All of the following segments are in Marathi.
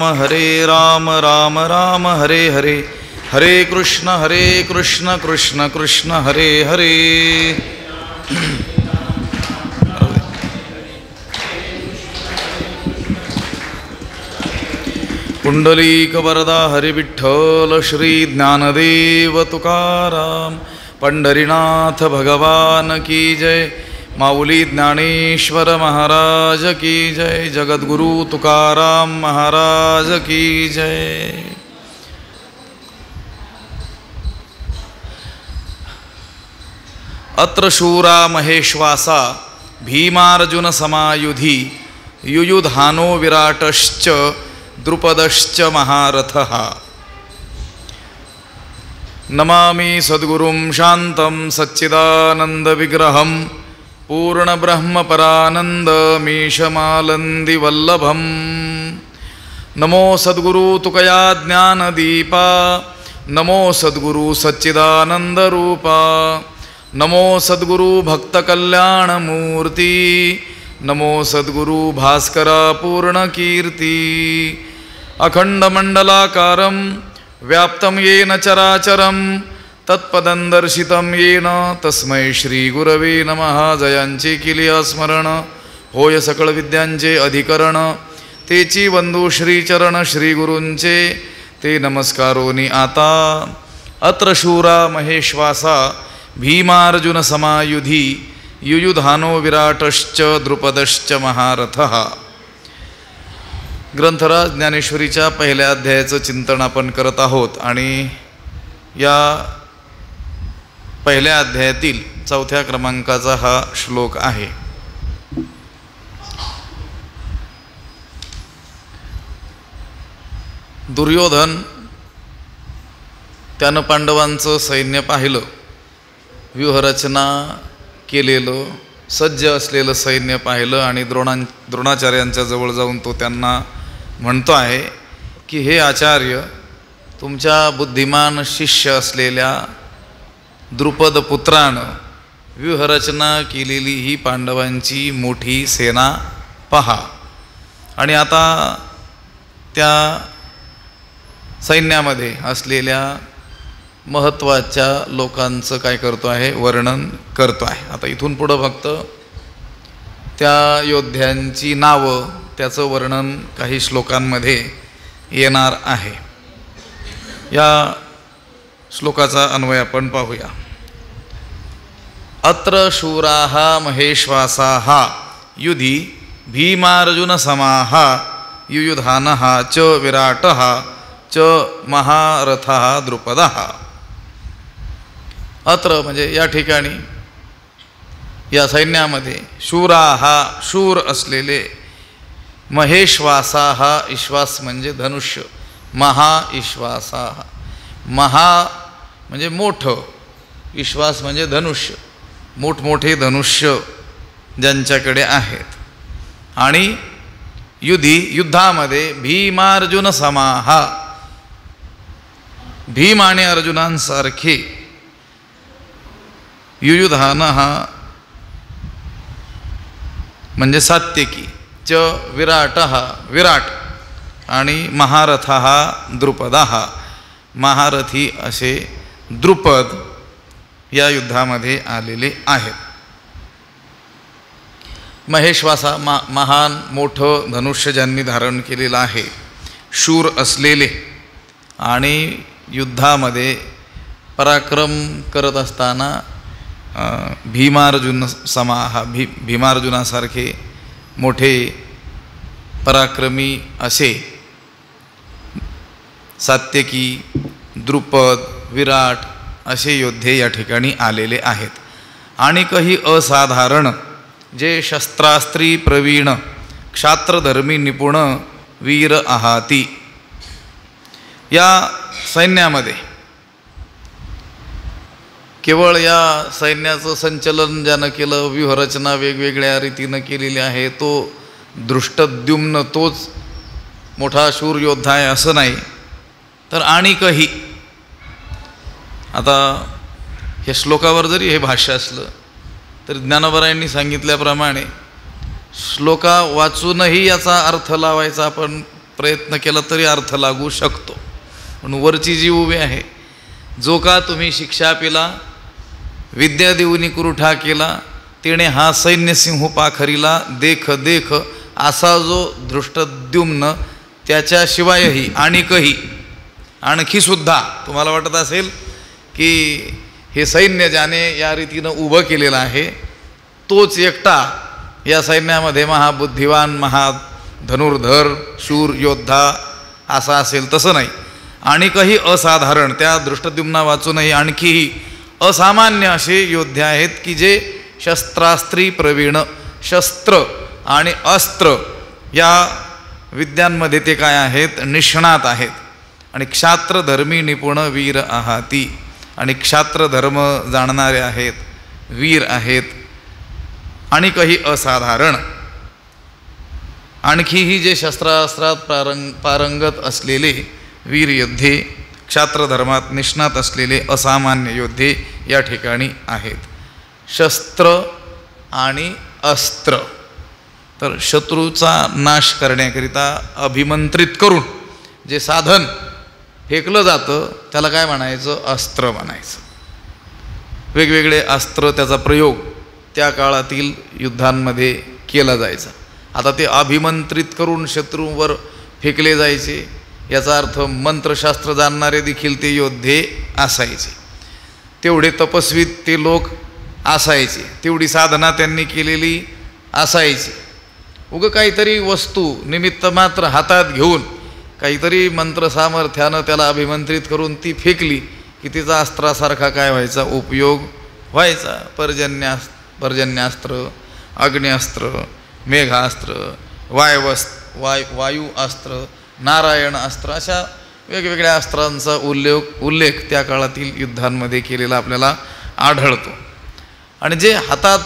हरे राम राम राम हरे हरे, हरे कृष्ण कृष्ण कृष्ण हरे हरे। पुंडलीक वरदा हरि विठ्ठल श्री ज्ञानदेव तुकाराम, पंढरीनाथ भगवान की जय। माऊली ज्ञानेश्वर महाराज की जय, जगद्गुरु तुकाराम महाराज की जय। अत्र शूरा महेश्वासा भीमार्जुन समायुधि, युयुधानो विराटश्च द्रुपदश्च महारथः। नमामि सद्गुरुं शान्तं सच्चिदानंद विग्रहं, पूर्ण ब्रह्म परानंदमीशमालंदि वल्लभं। नमो सद्गुरु तुकया ज्ञानदीपा, नमो सद्गुरु सच्चिदानंद रूपा, नमो सद्गुरु भक्त कल्याण मूर्ति, नमो सद्गुरु भास्करा पूर्ण कीर्ति। अखंड मंडलाकारं व्याप्तं येन चराचरं, तत्पदं दर्शितं येन तस्मै श्री गुरवे नमः। जयांचे केलिया स्मरण, होय सकळ विद्यांचे अधिकरण, तेची वंदू श्रीचरण श्री गुरूंचे, ते नमस्कारोनी आता। अत्र शूरा महेश्वासा भीमार्जुन समायुधि, युयुधानो विराटश्च द्रुपदश्च महारथः। ग्रंथराज ज्ञानेश्वरीच्या पहिल्या अध्यायाचं चिंतन आपण करत आहोत आणि या पहिल्या अध्यायातील 4थ्या क्रमांकाचा हा श्लोक आहे। दुर्योधन त्यानं पांडवांचं सैन्य पाहिलं, व्यूहरचना केलेलं सज्ज असलेलं सैन्य पाहिलं आणि द्रोणाचार्यांच्या जवळ जाऊन तो त्यांना म्हणतो आहे की हे आचार्य, तुमच्या बुद्धिमान शिष्य असलेल्या द्रुपद पुत्रानं व्यूहरचना केलेली ही पांडवांची मोठी सेना पहा। आणि आता त्या सैन्यामध्ये असलेल्या महत्त्वाच्या लोकांचं काय करतो आहे, वर्णन करतो आहे। आता इथून पुढं फक्त त्या योद्ध्यांची नावं, त्याचं वर्णन काही श्लोकांमध्ये येणार आहे। या श्लोकाचा अन्वय आपण पाहूया। अत्र शूराः महेश्वासाः युधि भीमार्जुन समाः, युयुधानः च विराटः च महारथः द्रुपदः। अत्र म्हणजे या ठिकाणी या सैन्यामध्ये शूराः शूर असलेले, महेश्वासाः ईश्वास म्हणजे धनुष्य, महाईश्वासाः महा म्हणजे मोठं, ईश्वास म्हणजे धनुष्य, मोठमोठे धनुष्य ज्यांच्याकडे आहेत। आणि युधी युद्धामध्ये भीमार्जुन समाः, भीम आणि अर्जुनांसारखे। युयुधानः म्हणजे सात्यकी, च विराटः विराट, आणि महारथः द्रुपदः महारथी असे द्रुपद या युद्धामध्ये आलेले आहेत। महेश्वासा महान मोठं धनुष्य ज्यांनी धारण केलेलं आहे, शूर असलेले आणि युद्धामध्ये पराक्रम करत असताना भीमार्जुन समाहा, भीमार्जुनासारखे मोठे पराक्रमी असे सात्यकी, द्रुपद, विराट असे योद्धे या ठिकाणी आलेले आहेत। आणि काही असाधारण जे शस्त्रास्त्री प्रवीण, क्षात्रधर्मी निपुण वीर आहाती। या सैन्यामध्ये केवळ या सैन्याचं संचलन ज्यानं केलं, व्यूहरचना वेगवेगळ्या रीतीनं केलेली आहे, तो दृष्टद्युम्न तोच मोठा शूर योद्धा आहे असं नाही, तर आणि काही। आता हे श्लोकावर जरी हे भाष्य असलं तर ज्ञानोबरायांनी सांगितल्याप्रमाणे श्लोका वाचूनही याचा अर्थ लावायचा आपण प्रयत्न केला तरी अर्थ लागू शकतो. म्हणून वरची जी उभी आहे, जो का तुम्ही शिक्षा पिला, विद्या देऊनी कुरुठा केला, तेणे हा सैन्यसिंह पाखरीला, देख देख असा जो धृष्टद्युम्न, त्याच्याशिवायही आणखी सुद्धा तुम्हाला वाटत असेल की हे सैन्य ज्याने या रीतीनं उभं केलेलं आहे तोच एकटा या सैन्यामध्ये महाबुद्धिवान, महाधनुर्धर, शूर योद्धा असा असेल, तसं नाही. आणखी असाधारण, त्या दृष्टद्युम्ना वाचूनही आणखीही असामान्य असे योद्धे आहेत की जे शस्त्रास्त्री प्रवीण, शस्त्र आणि अस्त्र या विद्यांमध्ये ते काय आहेत, निष्णात आहेत. आणि क्षात्रधर्मी निपुण वीर आहाती, आणि क्षात्रधर्म जाणणारे आहेत, वीर आहेत. आणखी असाधारण, आणखीही जे शस्त्रास्त्रात पारंगत असलेले वीर योद्धे, क्षात्रधर्मात निष्णात असलेले असामान्य योद्धे या ठिकाणी आहेत. शस्त्र आणि अस्त्र, तर शत्रूचा नाश करण्याकरिता अभिमंत्रित करून जे साधन फेकलं जातं त्याला काय म्हणायचं, अस्त्र म्हणायचं. वेगवेगळे अस्त्र, त्याचा प्रयोग त्या काळातील युद्धांमध्ये केला जायचा. आता ते अभिमंत्रित करून शत्रूवर फेकले जायचे, याचा अर्थ मंत्रशास्त्र जाणणारे देखील ते योद्धे असायचे, तेवढे तपस्वी ते लोक असायचे, तेवढी साधना त्यांनी केलेली असायची. उगं काहीतरी वस्तू निमित्त मात्र हातात घेऊन काहीतरी मंत्र सामर्थ्यानं त्याला अभिमंत्रित करून ती फेकली की तिचा अस्त्रासारखा काय व्हायचा, उपयोग व्हायचा. पर्जन्यास्त्र, अग्न्यास्त्र, मेघास्त्र, वायू अस्त्र, नारायण अस्त्र, अशा वेगवेगळ्या अस्त्रांचा उल्लेख त्या काळातील युद्धांमध्ये केलेला आपल्याला आढळतो. आणि जे हातात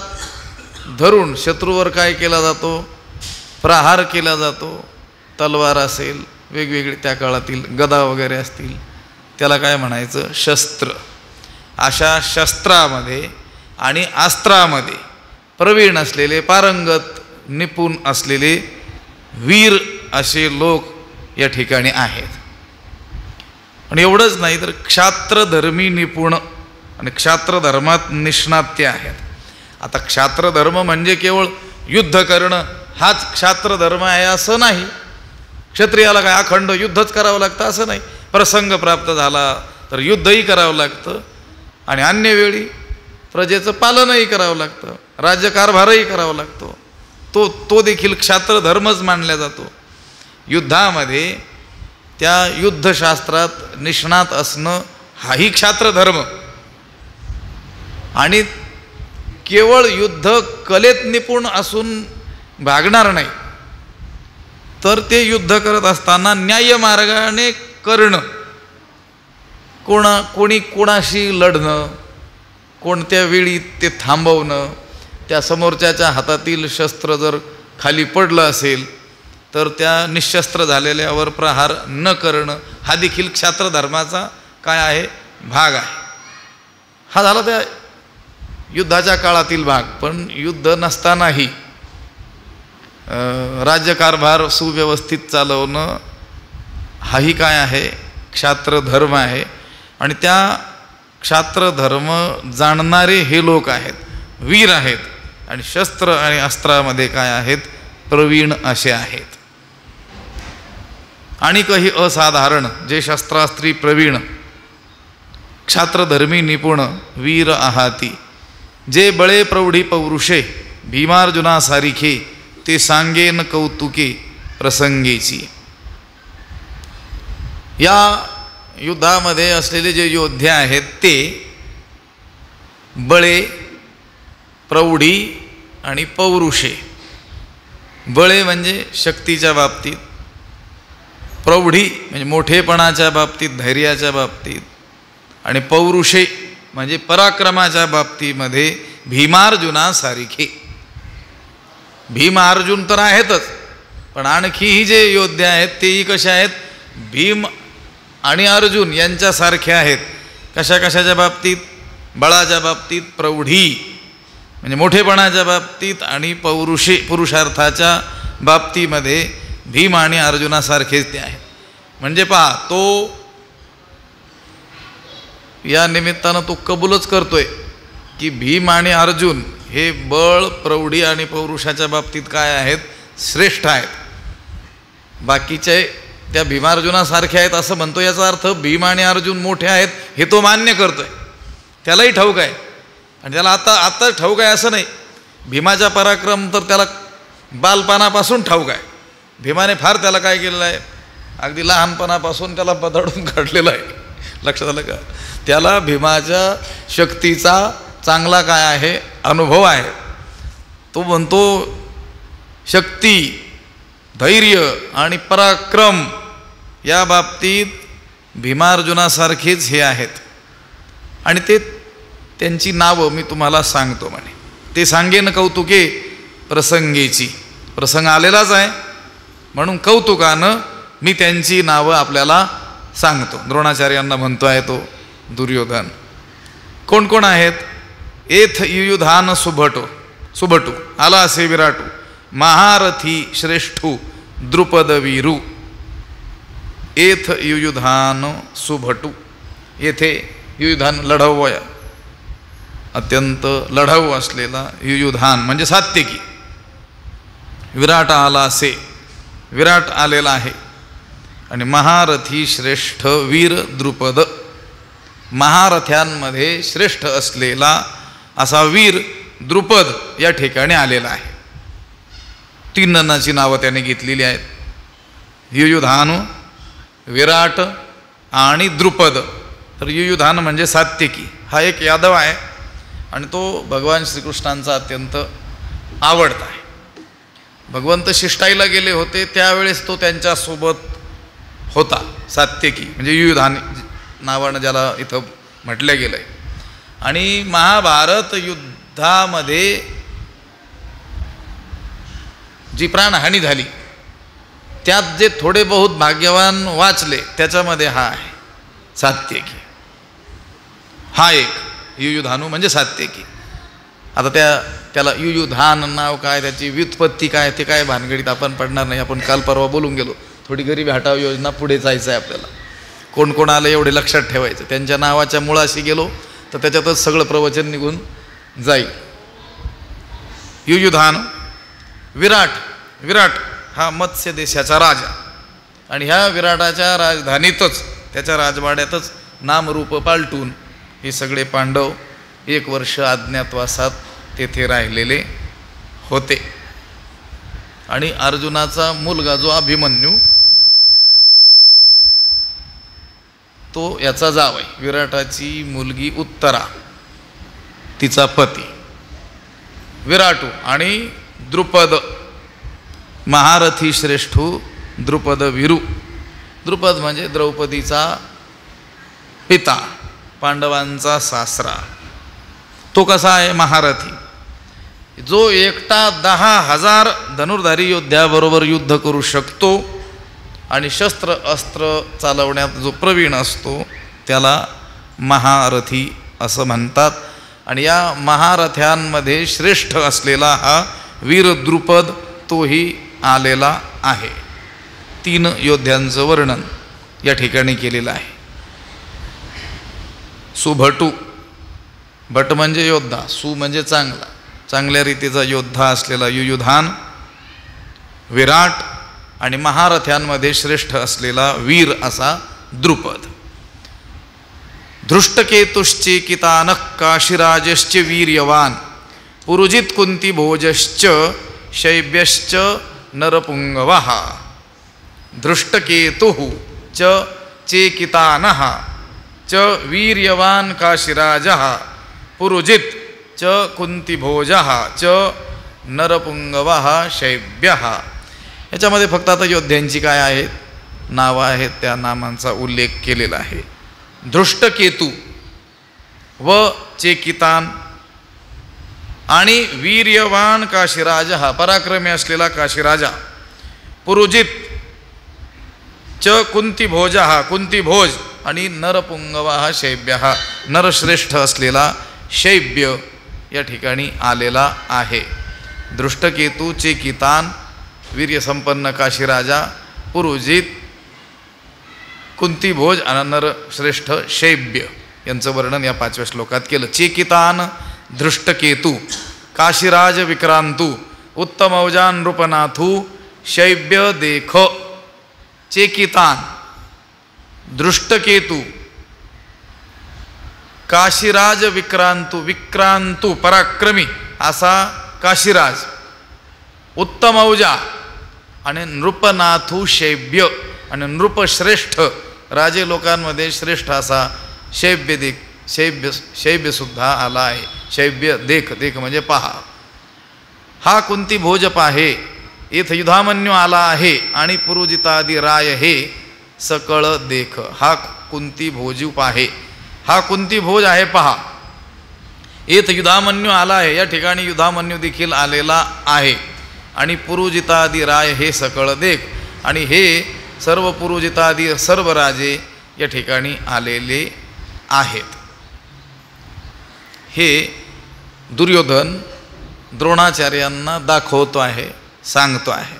धरून शत्रूवर काय केला जातो, प्रहार केला जातो. तलवार असेल, वेगवेगळे त्या काळातील गदा वगैरे असतील, त्याला काय म्हणायचं, शस्त्र. अशा शस्त्रामध्ये आणि अस्त्रामध्ये प्रवीण असलेले, पारंगत, निपुण असलेले वीर असे लोक या ठिकाणी आहेत. आणि एवढंच नाही तर क्षात्रधर्मी निपुण आणि क्षात्रधर्मात निष्णात ते आहेत. आता क्षात्रधर्म म्हणजे केवळ युद्ध करणं हाच क्षात्रधर्म आहे असं नाही. क्षत्रियाला काय अखंड युद्धच करावं लागतं असं नाही. प्रसंग प्राप्त झाला तर युद्धही करावं लागतं, आणि अन्य वेळी प्रजेचं पालनही करावं लागतं, राज्यकारभारही करावा लागतो. तो देखील क्षात्रधर्मच मानला जातो. युद्धामध्ये त्या युद्धशास्त्रात निष्णात असणं हाही क्षात्रधर्म. आणि केवळ युद्ध कलेत निपुण असून भागणार नाही, तर ते युद्ध करत असताना न्याय मार्गाने करणं, कोणी कोणाशी लढणं, कोणत्या वेळी ते थांबवणं, त्या समोरच्याच्या हातातील शस्त्र जर खाली पडलं असेल तर त्या निशस्त्र झालेल्यावर प्रहार न करणं, हा देखील क्षात्रधर्माचा काय आहे, भाग आहे. हा झाला त्या युद्धाच्या काळातील भाग. पण युद्ध नसतानाही राज्यकारभार सुव्यवस्थित चालवणं हाही काय आहे, क्षात्रधर्म आहे. आणि त्या क्षात्रधर्म जाणणारे हे लोक आहेत, वीर आहेत, आणि शस्त्र आणि अस्त्रामध्ये काय आहेत, प्रवीण असे आहेत. आणि काही असाधारण, जे शस्त्रास्त्री प्रवीण, क्षात्रधर्मी निपुण वीर आहाती, जे बळे प्रौढी पौरुषे, भीमार्जुना सारिखे, ते सांगेन कौतुके प्रसंगेची. या युद्धामध्ये असलेले जे योद्धे आहेत ते बळे, प्रौढी आणि पौरुषे. बळे म्हणजे शक्तीच्या बाबतीत, प्रौढी म्हणजे मोठेपणाच्या बाबतीत, धैर्याच्या बाबतीत, आणि पौरुषे म्हणजे पराक्रमाच्या बाबतीमध्ये भीमार्जुना सारिखे. भीम अर्जुन तर आहेतच, पण आणखीही जे योद्धे आहेत तेही कसे आहेत, भीम आणि अर्जुन यांच्यासारखे आहेत. कशाच्या बाबतीत, बळाच्या बाबतीत प्रौढी म्हणजे मोठेपणाच्या बाबतीत, आणि पौरुषे पुरुषार्थाच्या बाबतीमध्ये भीम आणि अर्जुनासारखेच ते आहेत. म्हणजे पहा, तो या निमित्तानं तो कबूलच करतोय की भीम आणि अर्जुन हे बळ, प्रौढी आणि पौरुषाच्या बाबतीत काय आहेत, श्रेष्ठ आहेत. बाकीचे त्या भीमार्जुनासारखे आहेत असं म्हणतो. याचा अर्थ भीम आणि अर्जुन मोठे आहेत हे तो मान्य करतोय. त्यालाही ठाऊक आहे आणि त्याला आता ठाऊक आहे असं नाही. भीमाचा पराक्रम तर त्याला बालपणापासून ठाऊक आहे. भीमाने फार त्याला काय केलेलं आहे, अगदी लहानपणापासून त्याला बदडून काढलेलं आहे. लक्षात आलं का? त्याला भीमाच्या शक्तीचा चांगला काय आहे, अनुभव आहे. तो म्हणतो शक्ती, धैर्य आणि पराक्रम या बाबतीत भीमार्जुनासारखेच हे आहेत. आणि त्यांची नावं मी तुम्हाला सांगतो म्हणे. ते सांगेन कौतुके प्रसंगेची. प्रसंग आलेलाच आहे म्हणून कौतुकानं मी त्यांची नावं आपल्याला सांगतो. द्रोणाचार्यांना म्हणतो आहे तो दुर्योधन. कोण कोण आहेत? एथ युयुधान सुभटू आला असे विराटू, महारथी श्रेष्ठू द्रुपद वीरू. एथ युयुधान सुभटू. येथे युयुधान लढाऊ, अत्यंत लढाऊ असलेला युयुधान म्हणजे सात्यकी. विराट आला असे, विराट आलेला आहे. आणि महारथी श्रेष्ठ वीर द्रुपद, महारथ्यांमध्ये श्रेष्ठ असलेला असा वीर द्रुपद या ठिकाणी आलेला आहे. 3 जणांची नावं त्याने घेतलेली आहेत, युयुधान, विराट आणि द्रुपद. तर युयुधान म्हणजे सात्यकी, हा एक यादव आहे आणि तो भगवान श्रीकृष्णांचा अत्यंत आवडता आहे. भगवंत शिष्टाईला गेले होते त्यावेळेस तो त्यांच्यासोबत होता. सात्यकी म्हणजे युयुधान नावानं ज्याला इथं म्हटलं गेलं आहे. आणि महाभारत युद्धामध्ये जी प्राणहानी झाली त्यात जे थोडे बहुत भाग्यवान वाचले त्याच्यामध्ये हा आहे सात्यकी. हा एक युयुधानू म्हणजे सात्यकी. आता त्याला युयुधान नाव काय, त्याची व्युत्पत्ती काय, ते काय भानगडीत आपण पडणार नाही. आपण काल परवा बोलून गेलो. थोडी गरिबी हटाव योजना पुढे जायचं आहे आपल्याला. कोण कोण आलं एवढे लक्षात ठेवायचं. त्यांच्या नावाच्या मुळाशी गेलो तर त्याच्यातच सगळं प्रवचन निघून जाईल. युयुधान. विराट हा मत्स्य देशाचा राजा आणि ह्या विराटाच्या राजधानीतच, त्याच्या राजवाड्यातच नामरूप पालटून हे सगळे पांडव 1 वर्ष अज्ञातवासात तेथे राहिलेले होते. आणि अर्जुनाचा मुलगा जो अभिमन्यू तो याचा जावई, विराटाची मुलगी उत्तरा तिचा पती. विराटू आणि द्रुपद, महारथी श्रेष्ठू द्रुपद वीरू. द्रुपद म्हणजे द्रौपदीचा पिता, पांडवांचा सासरा. तो कसा आहे? महारथी, जो एकटा 10,000 धनुर्धारी योद्ध्याबरोबर युद्ध करू शकतो आणि शस्त्र अस्त्र चालवण्यात जो प्रवीण असतो त्याला महारथी असं म्हणतात. आणि या महारथ्यांमध्ये श्रेष्ठ असलेला हा वीर द्रुपद तोही आलेला आहे. 3 योद्ध्यांचं वर्णन या ठिकाणी केलेलं आहे. सुभटू, भट म्हणजे योद्धा, सु म्हणजे चांगला, चांगल्या रीतीचा योद्धा असलेला युयुधान, विराट आणि महारथ्यांमध्ये श्रेष्ठ असलेला वीर असा द्रुपद. धृष्टकेतुश्चेकितानः काशीराजश्च वीर्यवान, पुरुजित कुंतीभोजश्च शैब्यश्च नरपुंगवः. धृष्टकेतुः च चेकितानः च वीर्यवान काशीराजः, पुरुजित च कुंतीभोजः च नरपुंगवः शैब्यः. याच्यामध्ये फक्त आता योद्ध्यांची काय आहेत नावं आहेत, त्या नामांचा उल्लेख केलेला आहे. धृष्टकेतू व चेकितान आणि वीर्यवान काशीराज, हा पराक्रमी असलेला काशीराजा. पुरुजित च कुंतीभोज, हा कुंतीभोज आणि नरपुंगवा हा शैब्य, हा नरश्रेष्ठ असलेला शैब्य या ठिकाणी आलेला आहे. दृष्टकेतू चेकितान वीर्यसंपन्न काशीराजा पुरुजित कुंतीभोज आणि नरश्रेष्ठ शैब्य यांचं वर्णन या 5व्या श्लोकात केलं. चेकितान धृष्टकेतू काशीराज विक्रांतू उत्तमौजान नृपनाथू शैब्य देख. चेकितान दृष्टकेतू काशीराज विक्रांतू पराक्रमी असा काशीराज, उत्तमौजा आणि नृपनाथू शैब्य आणि नृपश्रेष्ठ राजे लोकांमध्ये श्रेष्ठ असा शैब्य देख. शैब्यसुद्धा आला आहे. शैब्य देख म्हणजे पहा. हा कुंती भोज पाहे इथ युधामन्यू आला आहे आणि पुरुजितादी राय हे सकळ देख. हा कुंती भोजू पाहे, हा कुंती भोज आहे पहा. इथ युधामन्यू आला आहे, या ठिकाणी युधामन्यू देखील आलेला आहे. आणि पुरुजितादी राय हे सकळ देख, आणि हे सर्व पुरुजितादी सर्व राजे या ठिकाणी आलेले आहेत. हे दुर्योधन द्रोणाचार्यांना दाखवतो आहे, सांगतो आहे.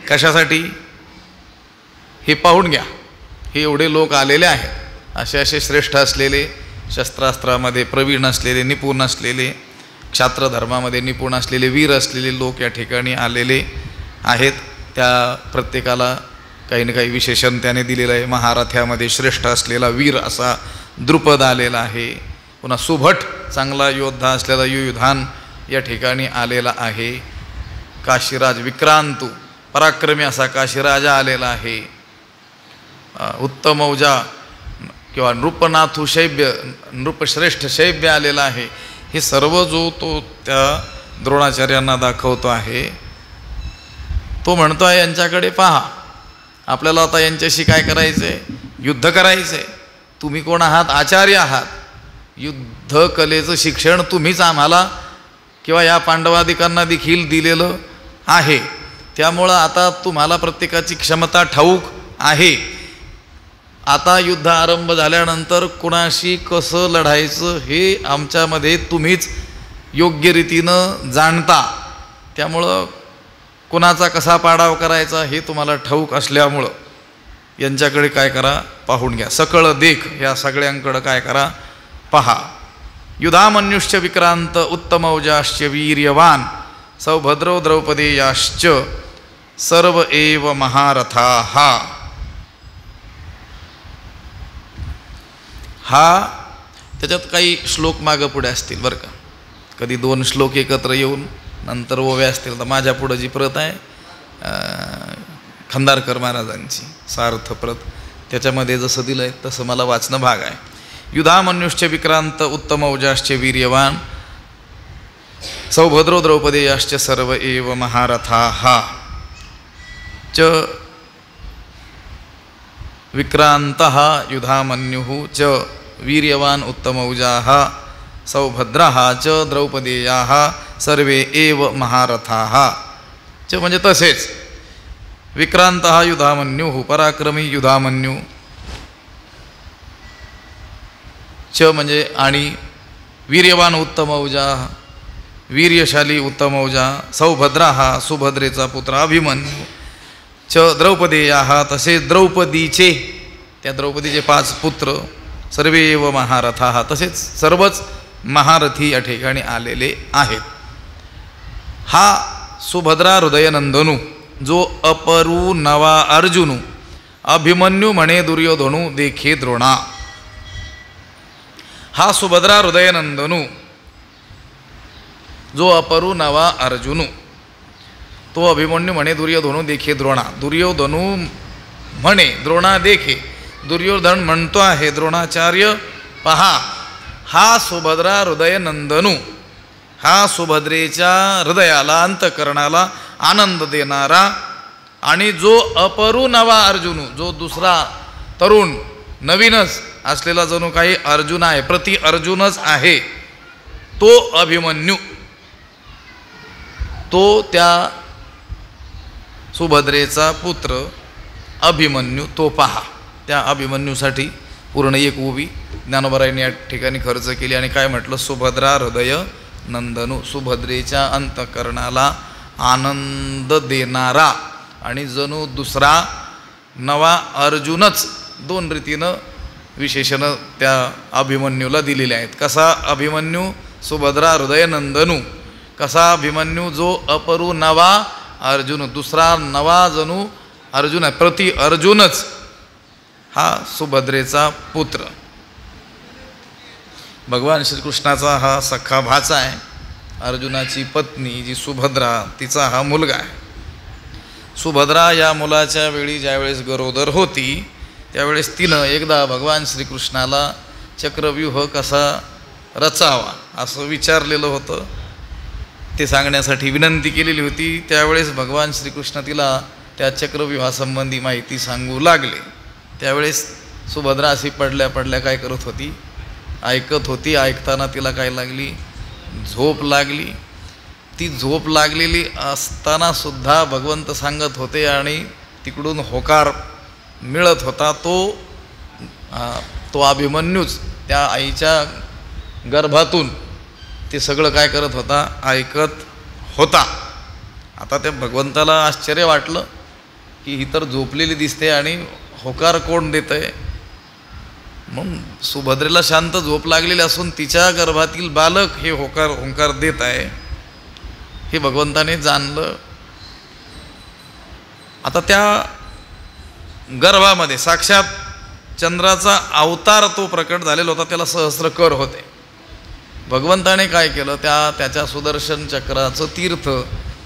कशासाठी? हे पाहून घ्या. हे एवढे लोक आलेले आहेत, असे श्रेष्ठ असलेले, शस्त्रास्त्रामध्ये प्रवीण असलेले, निपुण असलेले, क्षात्रधर्मामध्ये निपुण असलेले, वीर असलेले लोक या ठिकाणी आलेले आहेत. त्या प्रत्येकाला काही ना काही विशेषण त्याने दिलेलं आहे. महारथ्यामध्ये श्रेष्ठ असलेला वीर असा द्रुपद आलेला आहे. पुन्हा सुभट चांगला योद्धा असलेला युयुधान या ठिकाणी आलेला आहे. काशीराज विक्रांतू पराक्रमी असा काशीराजा आलेला आहे. उत्तमौजा किंवा नृपनाथू शैब्य नृपश्रेष्ठ शैब्य आलेला आहे. हे सर्व जो तो त्या द्रोणाचार्यांना दाखवतो आहे. तो म्हणतो आहे यांच्याकडे पहा, आपल्याला आता यांच्याशी काय करायचं आहे? युद्ध करायचं आहे. तुम्ही कोण आहात? आचार्य आहात. युद्धकलेचं शिक्षण तुम्हीच आम्हाला किंवा या पांडवादिकांना देखील दिलेलं आहे. त्यामुळं आता तुम्हाला प्रत्येकाची क्षमता ठाऊक आहे. आता युद्ध आरंभ झाल्यानंतर कुणाशी कसं लढायचं हे आमच्यामध्ये तुम्हीच योग्य रीतीनं जाणता. त्यामुळं कुणाचा कसा पाडाव करायचा हे तुम्हाला ठाऊक असल्यामुळं यांच्याकडे काय करा? पाहून घ्या. सकळ देख, या सगळ्यांकडं काय करा? पहा. युधामन्युश्च विक्रांत उत्तमौजाश्च वीर्यवान सौभद्रो द्रौपदेयाश्च सर्व एव महारथाः. हा त्याच्यात काही श्लोक मागं पुढे असतील बरं का. कधी 2 श्लोक एकत्र येऊन नंतर ओव्या असतील. तर माझ्या पुढं जी प्रत आहे खंदारकर महाराजांची सार्थ प्रत, त्याच्यामध्ये जसं दिलं आहे तसं मला वाचणं भाग आहे. युधामन्युश्च विक्रांत उत्तमौजाश्च वीर्यवान सौभद्रो द्रौपदेयाश्च सर्व एव महारथाः. च विक्रांतः युधामन्युः च वीर्यवान उत्तमौजाः सौभद्रः च द्रौपदेयाः सर्वे एव महारथाः. च म्हणजे तसेच विक्रांतः युधामन्युः पराक्रमी युधामन्यू, च म्हणजे आणि वीर्यवान उत्तमौजा वीर्यशाली उत्तमौजा, सौभद्रः सुभद्रेचा पुत्र अभिमन्यू, च द्रौपदेयाः तसेच द्रौपदीचे, त्या द्रौपदीचे 5 पुत्र, सर्वे एव महारथाः तसेच सर्वच महारथी या ठिकाणी आलेले आहेत. हा सुभद्रा हृदयनंदनू जो अपरू नवा अर्जुनू अभिमन्यू म्हणे दुर्योधनू देखे द्रोणा. हा सुभद्रा हृदयनंदनू जो अपरू नवा अर्जुनू तो अभिमन्यू म्हणे दुर्योधनू देखे द्रोणा. दुर्योधनू म्हणे द्रोणा देखे. दुर्योधन म्हणतो आहे द्रोणाचार्य पहा. हा सुभद्रा हृदयनंदनू, हा सुभद्रेच्या हृदयाला अंतकरणाला आनंद देणारा आणि जो अपरू नवा अर्जुनू जो दुसरा तरुण नवीनच असलेला जणू काही अर्जुन आहे, प्रति अर्जुनच आहे, तो अभिमन्यू, तो त्या सुभद्रेचा पुत्र अभिमन्यू तो पहा. त्या अभिमन्यूसाठी पूर्ण एक उभी ज्ञानोबरायांनी या ठिकाणी खर्च केली आणि काय म्हटलं? सुभद्रा हृदय नंदनू, सुभद्रेच्या अंतकरणाला आनंद देणारा आणि जणू दुसरा नवा अर्जुनच, दोन रीतीनं विशेषणं त्या अभिमन्यूला दिलेले आहेत. कसा अभिमन्यू? सुभद्रा हृदय नंदनू. कसा अभिमन्यू? जो अपरू नवा अर्जुन, दुसरा नवा जणू अर्जुन आहे, प्रति अर्जुनच हा सुभद्रेचा पुत्र. भगवान श्रीकृष्णाचा हा सख्खा भाचा आहे. अर्जुनाची पत्नी जी सुभद्रा, तिचा हा मुलगा आहे. सुभद्रा या मुलाच्या वेळी ज्यावेळेस गरोदर होती त्यावेळेस तिनं एकदा भगवान श्रीकृष्णाला चक्रव्यूह कसा रचावा असं विचारलेलं होतं. ते सांगण्यासाठी विनंती केलेली होती. त्यावेळेस भगवान श्रीकृष्ण तिला त्या चक्रव्यूहासंबंधी माहिती सांगू लागले. त्यावेळेस सुभद्रा अशी पडल्या पडल्या काय करत होती? ऐकत होती. ऐकताना तिला काय लागली? झोप लागली. ती झोप लागलेली असताना सुद्धा भगवंत सांगत होते आणि तिकडून होकार मिळत होता. तो अभिमन्यूच त्या आईच्या गर्भातून ते सगळं काय करत होता? ऐकत होता. आता त्या भगवंताला आश्चर्य वाटलं की ही तर झोपलेली दिसते आणि होकार कोण देत आहे? मग सुभद्रेला शांत झोप लागलेली असून तिच्या गर्भातील बालक हे होकार देत आहे हे भगवंताने जाणलं. आता त्या गर्भामध्ये साक्षात चंद्राचा अवतार तो प्रकट झालेला होता. त्याला सहस्त्रकर होते. भगवंताने काय केलं? त्याच्या सुदर्शन चक्राचं तीर्थ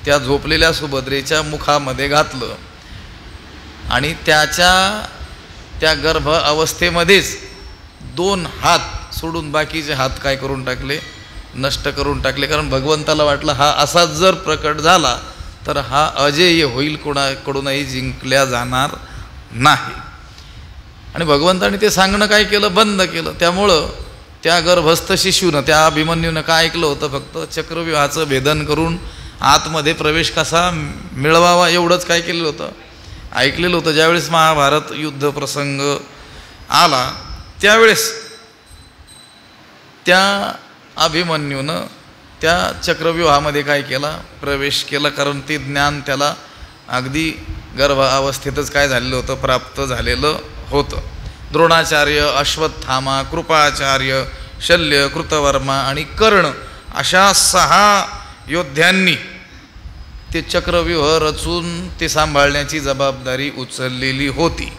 त्या झोपलेल्या सुभद्रेच्या मुखामध्ये घातलं आणि त्या गर्भ अवस्थेमध्येच 2 हात सोडून बाकीचे हात काय करून टाकले? नष्ट करून टाकले. कारण भगवंताला वाटलं हा असाच जर प्रकट झाला तर हा अजेय होईल, कोणाकडूनही जिंकल्या जाणार नाही. आणि भगवंताने ते सांगणं काय केलं? बंद केलं. त्यामुळं त्या गर्भस्थ शिशूनं, त्या अभिमन्यूनं काय ऐकलं होतं? फक्त चक्रव्यूहाचं भेदन करून आतमध्ये प्रवेश कसा मिळवावा एवढंच काय केलेलं होतं? ऐकलेलं होतं. ज्यावेळेस महाभारत युद्ध प्रसंग आला त्यावेळेस त्या अभिमन्यूनं त्या चक्रव्यूहामध्ये काय केला? प्रवेश केला. कारण ते ज्ञान त्याला अगदी गर्भ अवस्थेतच काय झालेलं होतं? प्राप्त झालेलं होतं. द्रोणाचार्य, अश्वत्थामा, कृपाचार्य, शल्य, कृतवर्मा आणि कर्ण अशा 6 योद्ध्यांनी ते चक्रव्यूह रचून ते सांभाळण्याची जबाबदारी उचललेली होती.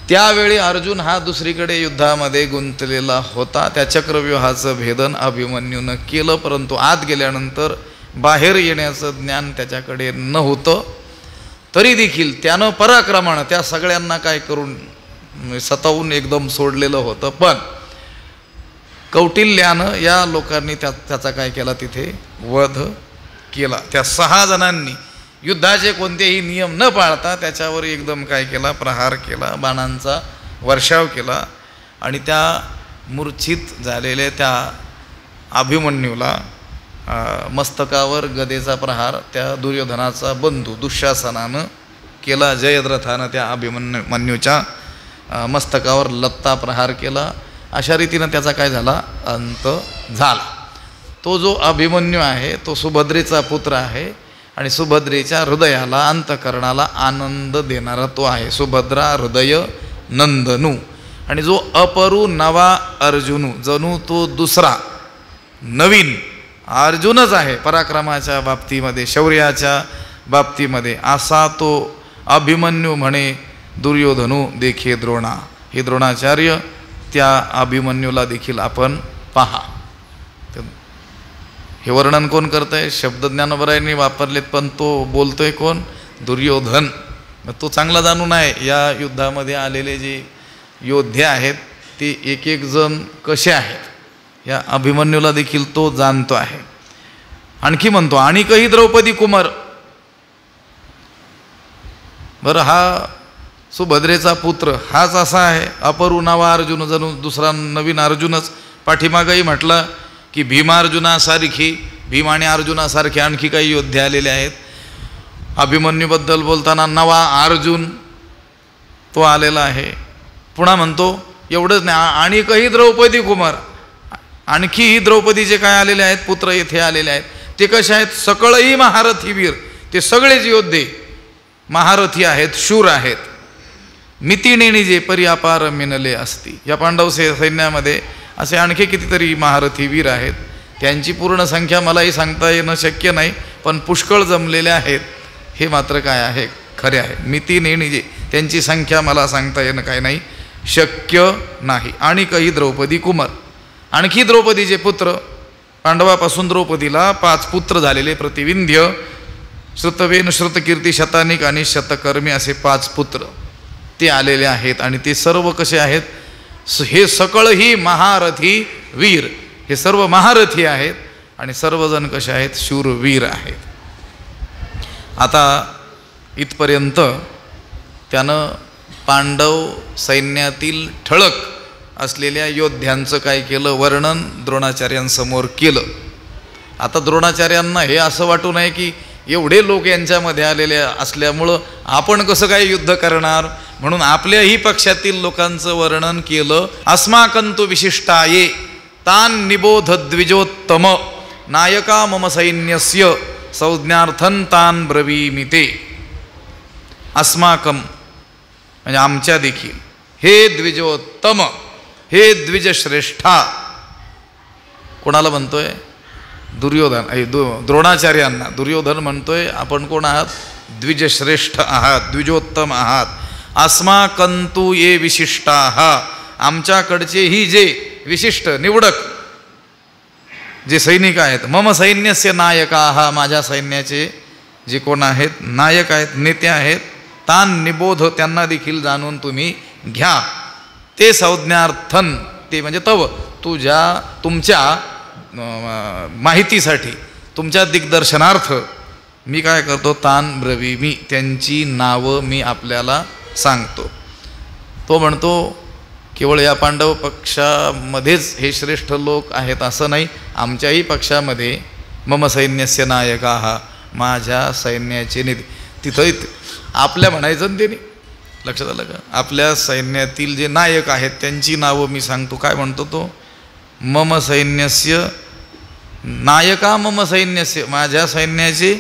त्यावेळी अर्जुन हा दुसरीकडे युद्धामध्ये गुंतलेला होता. त्या चक्रव्यूहाचं भेदन अभिमन्यूनं केलं. परंतु आत गेल्यानंतर बाहेर येण्याचं ज्ञान त्याच्याकडे नव्हतं. तरी देखील त्यानं पराक्रमानं त्या सगळ्यांना काय करून सतावून एकदम सोडलेलं होतं. पण कौटिल्यानं या लोकांनी त्याचा काय केला? तिथे वध केला. त्या 6 जणांनी युद्धाचे कोणतेही नियम न पाळता त्याच्यावर एकदम काय केला? प्रहार केला, बाणांचा वर्षाव केला आणि त्या मूर्छित झालेल्या त्या अभिमन्यूला मस्तकावर गदेचा प्रहार त्या दुर्योधनाचा बंधू दुःशासनानं केला. जयद्रथानं त्या अभिमन्यूच्या मस्तकावर लत्ता प्रहार केला. अशा रीतीनं त्याचा काय झाला? अंत झाला. तो जो अभिमन्यू आहे तो सुभद्रेचा पुत्र आहे आणि सुभद्रेच्या हृदयाला, अंतकरणाला आनंद देणारा तो आहे. सुभद्रा हृदय नंदनू. आणि जो अपरू नवा अर्जुनू, जणू तो दुसरा नवीन अर्जुनच आहे पराक्रमाच्या बाबतीमध्ये, शौर्याच्या बाबतीमध्ये. असा तो अभिमन्यू म्हणे दुर्योधनू देखे द्रोणा. हे द्रोणाचार्य त्या अभिमन्यूला देखील आपण पहा. हे वर्णन कोण करत आहे? शब्दज्ञानोबरायांनी वापरलेत, पण तो बोलतोय कोण? दुर्योधन. तो चांगला जाणून आहे या युद्धामध्ये आलेले जे योद्धे आहेत ते एक एक जण कसे आहेत या अभिमन्यूला देखील तो जाणतो आहे. आणखी म्हणतो आणिकही द्रौपदी कुमार. बरं, हा सुभद्रेचा पुत्र हाच असा आहे अपरू नवा अर्जुन, जणू दुसरा नवीन अर्जुनच. पाठीमागही म्हटलं की भीमार्जुनासारखी, भीम आणि अर्जुनासारखे आणखी काही योद्धे आलेले आहेत. अभिमन्यूबद्दल बोलताना नवा अर्जुन तो आलेला आहे. पुन्हा म्हणतो एवढंच नाही, आणिकही द्रौपदी कुमार, आणखीही द्रौपदीचे काय आलेले आहेत? पुत्र इथे आलेले आहेत. ते कसे आहेत? सकळही महारथी वीर, ते सगळेच योद्धे महारथी आहेत, शूर आहेत. मितीनेणी जे परी अपार मिनले असती. या पांडव सैन्यामध्ये असे आणखी कितीतरी महारथी वीर आहेत. त्यांची पूर्ण संख्या मलाही सांगता येणं शक्य नाही, पण पुष्कळ जमलेले आहेत हे मात्र काय आहे, खरे आहे. मितीनेणी जे, त्यांची संख्या मला सांगता येणं काय नाही, शक्य नाही. आणि काही द्रौपदी कुमार, आणखी द्रौपदीचे पुत्र, पांडवापासून द्रौपदीला 5 पुत्र झालेले, प्रतिविंध्य, श्रुतवेन, श्रुतकीर्ती, शतानिक आणि शतकर्मी असे 5 पुत्र ते आलेले आहेत. आणि ते सर्व कसे आहेत? हे सकळही महारथी वीर, हे सर्व महारथी आहेत आणि सर्वजण कसे आहेत? शूरवीर आहेत. आता इथपर्यंत त्यानं पांडव सैन्यातील ठळक असलेल्या योद्ध्यांचं काय केलं? वर्णन द्रोणाचार्यांसमोर केलं. आता द्रोणाचार्यांना हे असं वाटू नये की एवढे लोक यांच्यामध्ये आलेले असल्यामुळं आपण कसं काय युद्ध करणार, म्हणून आपल्याही पक्षातील लोकांचं वर्णन केलं. अस्माकंतु विशिष्टाये तान निबोध द्विजोत्तम नायका मम सैन्यस्य संज्ञार्थन तान ब्रवीमि ते. अस्माकम म्हणजे आमच्या देखील, हे द्विजोत्तम, हे द्विजश्रेष्ठा. कोणाला म्हणतोय? दुर्योधन, द्रोणाचार्यांना. दुर्योधन म्हणतोय आपण कोण आहात? द्विजश्रेष्ठ आहात, द्विजोत्तम आहात. अस्माकंतु ये विशिष्टाः, आमच्याकडचे ही जे विशिष्ट निवडक जे सैनिक आहेत, मम सैन्यस्य नायकाः, माझ्या सैन्याचे जे कोण आहेत? नायक आहेत, नेते आहेत. तान निबोध, त्यांना देखील जाणून तुम्ही घ्या. ते संज्ञार्थन, ते म्हणजे तव, तुमच्या माहितीसाठी, तुमच्या दिग्दर्शनार्थ मी काय करतो? तान ब्रवीमि, त्यांची नावं मी आपल्याला सांगतो. तो म्हणतो केवळ या पांडव पक्षामध्येच हे श्रेष्ठ लोक आहेत असं नाही, आमच्याही पक्षामध्ये मम सैन्यस्य नायकाः, माझ्या सैन्याचे नेते. तिथं आपल्या म्हणायचं ना त्यांनी, लक्षात आलं का? आपल्या सैन्यातील जे नायक आहेत त्यांची नावं मी सांगतो. काय म्हणतो तो? मम सैन्यस्य नायका मम सैन्यस्य, माझ्या सैन्याचे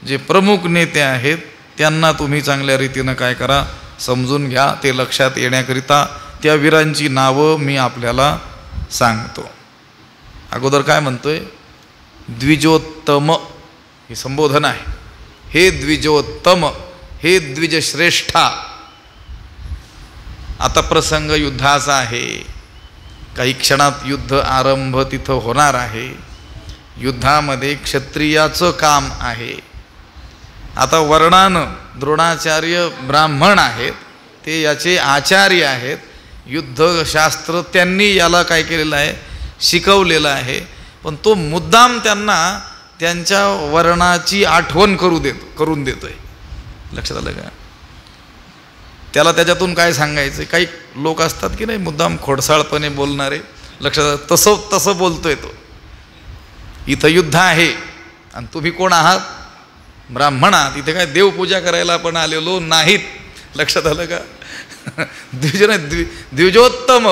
जे प्रमुख नेते आहेत त्यांना तुम्ही चांगल्या रीतीनं काय करा? समजून घ्या. ते लक्षात येण्याकरिता त्या वीरांची नावं मी आपल्याला सांगतो. अगोदर काय म्हणतोय? द्विजोत्तम, हे संबोधन आहे. हे द्विजोत्तम, हे द्विजश्रेष्ठा. आता प्रसंग युद्धाचा आहे. काही क्षणात युद्ध आरंभ तिथं होणार आहे. युद्धामध्ये क्षत्रियाचं काम आहे. आता वर्णानं द्रोणाचार्य ब्राह्मण आहेत, ते याचे आचार्य आहेत. युद्धशास्त्र त्यांनी याला काय केलेलं आहे? शिकवलेलं आहे. पण तो मुद्दाम त्यांना त्यांच्या वर्णाची आठवण करून देतोय. लक्षात आलं का? त्याला त्याच्यातून काय सांगायचं? काही लोक असतात की नाही मुद्दाम खोडसाळपणे बोलणारे, लक्षात, तसं बोलतोय तो. इथं युद्ध आहे आणि तुम्ही कोण आहात? ब्राह्मण आहात. इथे काय देवपूजा करायला आपण आलेलो नाहीत. लक्षात आलं का? द्विजोत्तम,